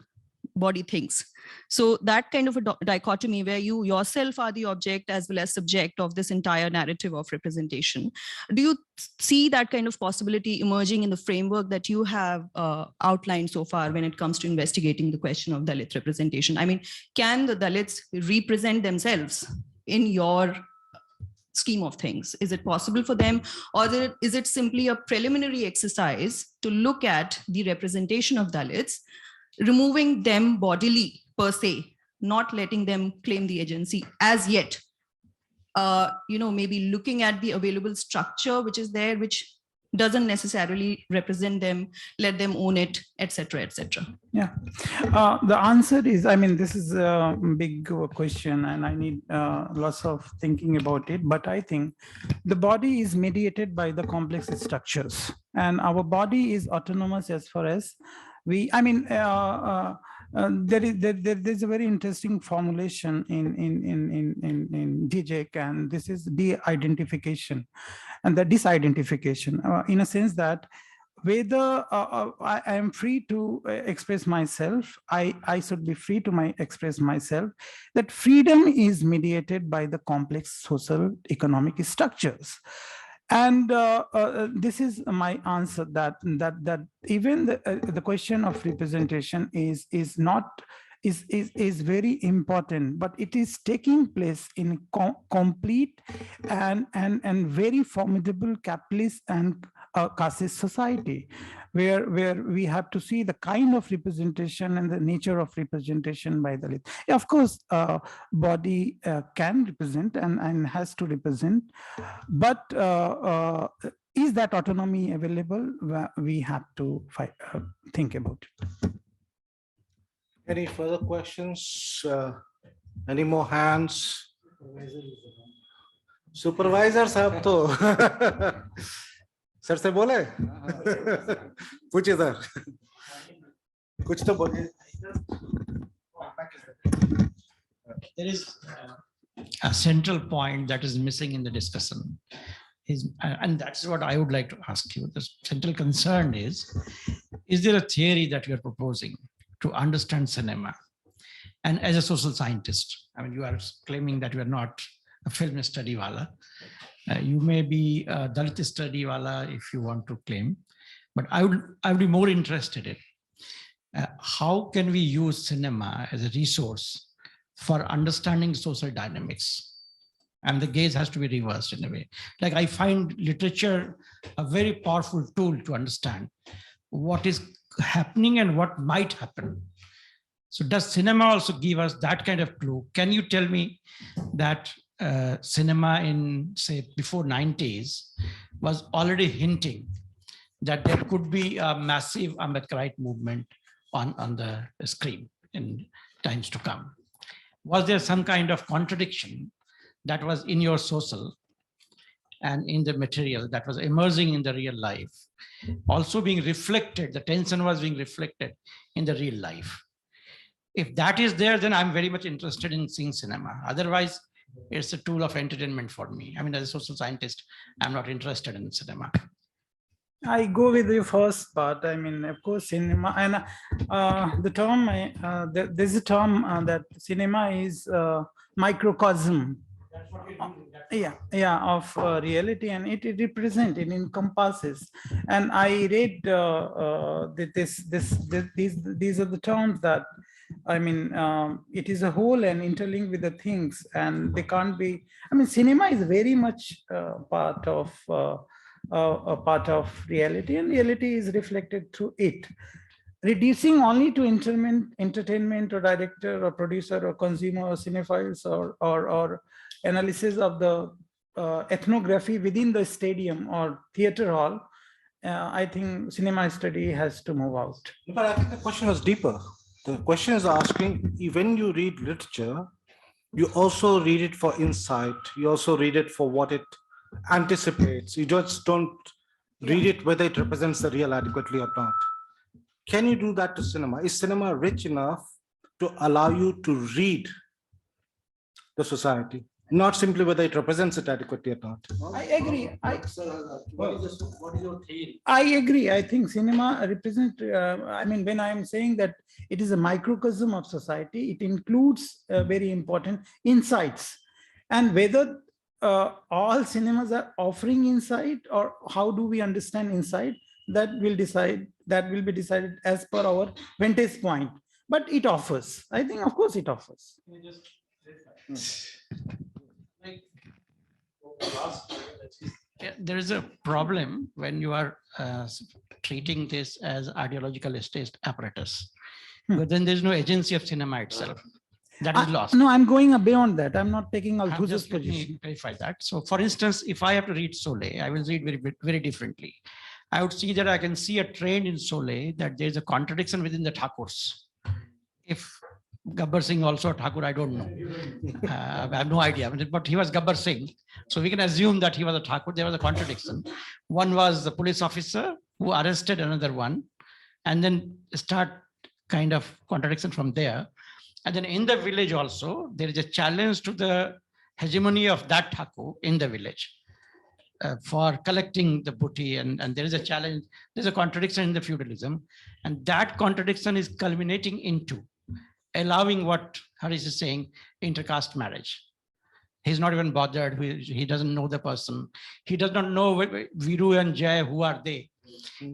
body things. So that kind of a dichotomy where you yourself are the object as well as subject of this entire narrative of representation. Do you see that kind of possibility emerging in the framework that you have outlined so far when it comes to investigating the question of Dalit representation? I mean, can the Dalits represent themselves in your scheme of things? Is it possible for them, or is it simply a preliminary exercise to look at the representation of Dalits, removing them bodily per se, not letting them claim the agency as yet? Maybe looking at the available structure which is there, which doesn't necessarily represent them, let them own it, etc., etc. Yeah, the answer is, I mean, this is a big question and I need lots of thinking about it, but I think the body is mediated by the complex structures, and our body is autonomous as far as we, I mean, there's a very interesting formulation in DJEC, and this is de-identification and the disidentification, in a sense that whether I am free to express myself, I should be free to express myself, that freedom is mediated by the complex social economic structures. And this is my answer, that even the question of representation is very important, but it is taking place in complete and very formidable capitalist and casteist society, where we have to see the kind of representation and the nature of representation by the Dalit. Of course, body can represent and has to represent, but is that autonomy available? We have to think about it. Any further questions? Any more hands? Supervisor साहब तो sir से बोले पूछिए sir कुछ तो बोलिए. There is a central point that is missing in the discussion. And that's what I would like to ask you. The central concern is there a theory that you are proposing to understand cinema? And as a social scientist, I mean, you are claiming that you are not a film study wala. You may be a Dalit study wala if you want to claim, but I would be more interested in how can we use cinema as a resource for understanding social dynamics? And the gaze has to be reversed in a way. Like I find literature a very powerful tool to understand what is happening and what might happen. So does cinema also give us that kind of clue? Can you tell me that cinema in, say, before 90s was already hinting that there could be a massive Ambedkarite movement on the screen in times to come? Was there some kind of contradiction that was in your social and in the material that was emerging in the real life, also being reflected, the tension was being reflected in the real life? If that is there, then I'm very much interested in seeing cinema. Otherwise, it's a tool of entertainment for me. I mean, as a social scientist, I'm not interested in cinema. I go with the first part. I mean, of course, cinema, and the term, there's a term that cinema is microcosm. Of reality, and it represents, it encompasses. And I read these are the terms that, I mean, it is a whole and interlinked with the things, and they can't be. I mean, cinema is very much a part of reality, and reality is reflected through it. Reducing only to entertainment or director or producer or consumer or cinephiles or analysis of the ethnography within the stadium or theater hall, I think cinema study has to move out. But I think the question is deeper. The question is asking, when you read literature, you also read it for insight. You also read it for what it anticipates. You just don't read it whether it represents the real adequately or not. Can you do that to cinema? Is cinema rich enough to allow you to read the society, not simply whether it represents it adequately or not? I agree. What is your theory? I agree. I think cinema represents, I mean, when I'm saying that it is a microcosm of society, it includes very important insights. And whether all cinemas are offering insight, or how do we understand insight, that will be decided as per our vantage point. But it offers. I think, of course, it offers. There is a problem when you are treating this as ideological state apparatus, but then there's no agency of cinema itself. That is lost. No, I'm going beyond that. I'm not taking Althusser's position. Let me clarify that. So, for instance, if I have to read Soleil, I will read very differently. I would see that I can see a trend in Soleil that there's a contradiction within the Thakurs. If Gabbar Singh also a Thakur, I don't know. I have no idea, but he was Gabbar Singh. So we can assume that he was a Thakur. There was a contradiction. One was the police officer who arrested another one, and then start kind of contradiction from there. And then in the village also, there is a challenge to the hegemony of that Thakur in the village. For collecting the booty, and there is a challenge, there's a contradiction in the feudalism, and that contradiction is culminating into allowing what Harish is saying, intercaste marriage. He's not even bothered, he doesn't know the person. He does not know Viru and Jay, who are they?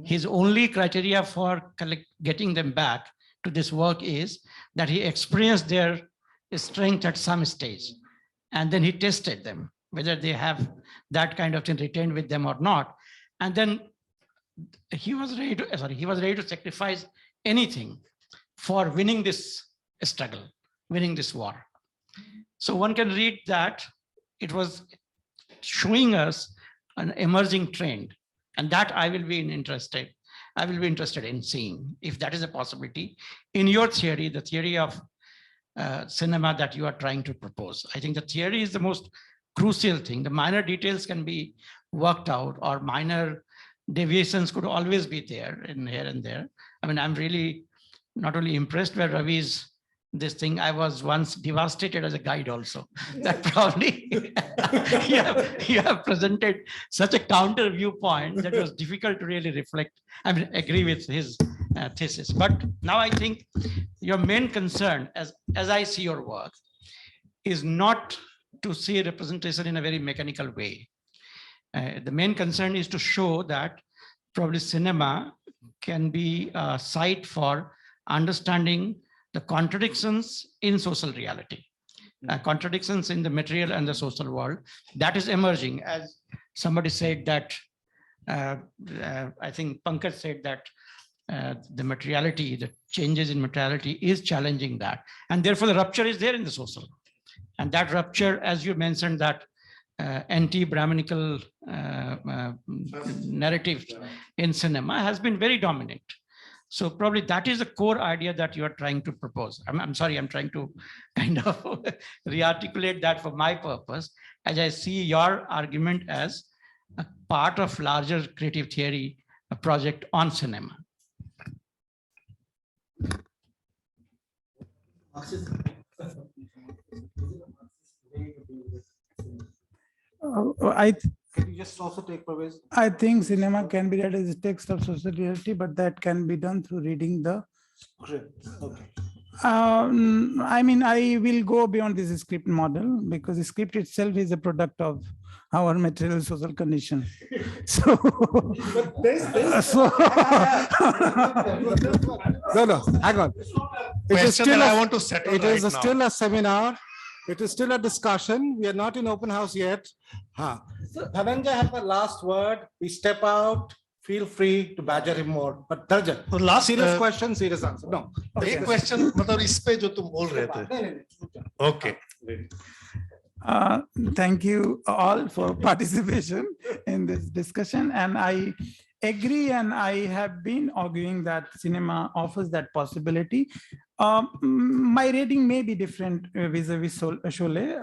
His only criteria for getting them back to this work is that he experienced their strength at some stage, and then he tested them, whether they have that kind of thing retained with them or not. And then he was ready to sacrifice anything for winning this struggle, winning this war. So one can read that it was showing us an emerging trend, and that I will be interested in seeing if that is a possibility in your theory, the theory of cinema that you are trying to propose. I think the theory is the most crucial thing. The minor details can be worked out, or minor deviations could always be there in here and there. I mean, I'm really not only impressed by Ravi's this thing. I was once devastated as a guide also. That probably you have presented such a counter viewpoint that was difficult to really reflect. I mean, agree with his thesis. But now I think your main concern, as I see your work, is not to see representation in a very mechanical way. The main concern is to show that probably cinema can be a site for understanding the contradictions in social reality, contradictions in the material and the social world that is emerging. As somebody said that, I think Pankaj said that the materiality, the changes in materiality is challenging that. And therefore the rupture is there in the social. And that rupture, as you mentioned, that anti-Brahminical narrative in cinema has been very dominant. So probably that is the core idea that you are trying to propose. I'm sorry, I'm trying to kind of re-articulate that for my purpose, as I see your argument as a part of larger creative theory, a project on cinema. Can you just also take Prabhat? I think cinema can be read as a text of social reality, but that can be done through reading the Script. Okay. I mean, I will go beyond this script model because the script itself is a product of our material social condition. So, no, hang on. It is Question still that I want to settle it is right now. still a seminar. It is still a discussion. We are not in open house yet. Dhananjay has the last word. We step out. Feel free to badger him more. But Dhananjay, तो last serious question, serious answer. No. एक question मतलब इस पे जो तुम बोल रहे थे. Okay. Thank you all for participation in this discussion. And I agree, and I have been arguing that cinema offers that possibility. My reading may be different vis-a-vis Sholay.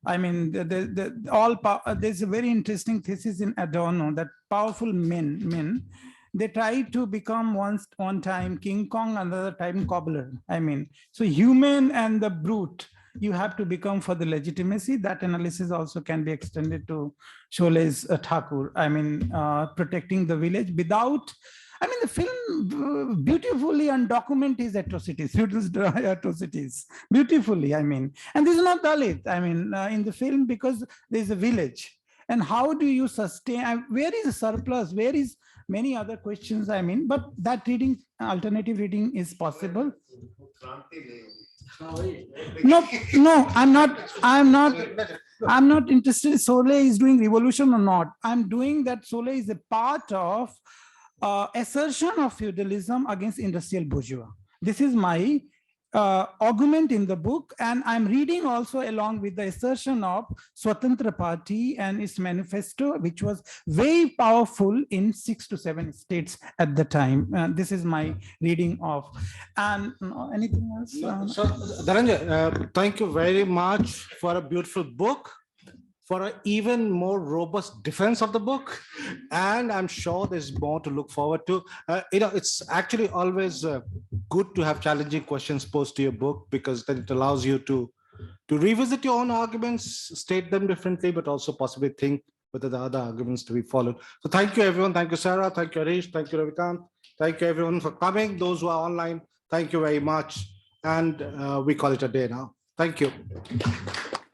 I mean, there's a very interesting thesis in Adorno that powerful men, they try to become one time King Kong, another time cobbler. I mean, so human and the brute, you have to become for the legitimacy. That analysis also can be extended to Sholay's Thakur. I mean, protecting the village without, I mean, the film beautifully undocument his atrocities, beautifully, I mean. And this is not Dalit, I mean, in the film, because there's a village. And how do you sustain, where is the surplus, where is many other questions, I mean, but that reading, alternative reading is possible. No, I'm not interested. Sholay is doing revolution or not. I'm doing that. Sholay is a part of assertion of feudalism against industrial bourgeois. This is my argument in the book, and I'm reading also along with the assertion of Swatantra Party and its manifesto, which was very powerful in 6 to 7 states at the time. This is my reading of. And anything else? So, Dhananjay, thank you very much for a beautiful book, for an even more robust defense of the book. And I'm sure there's more to look forward to. It's actually always good to have challenging questions posed to your book, because then it allows you to revisit your own arguments, state them differently, but also possibly think whether the other arguments to be followed. So thank you, everyone. Thank you, Sarah. Thank you, Harish. Thank you, Ravikant. Thank you, everyone, for coming. Those who are online, thank you very much. And we call it a day now. Thank you.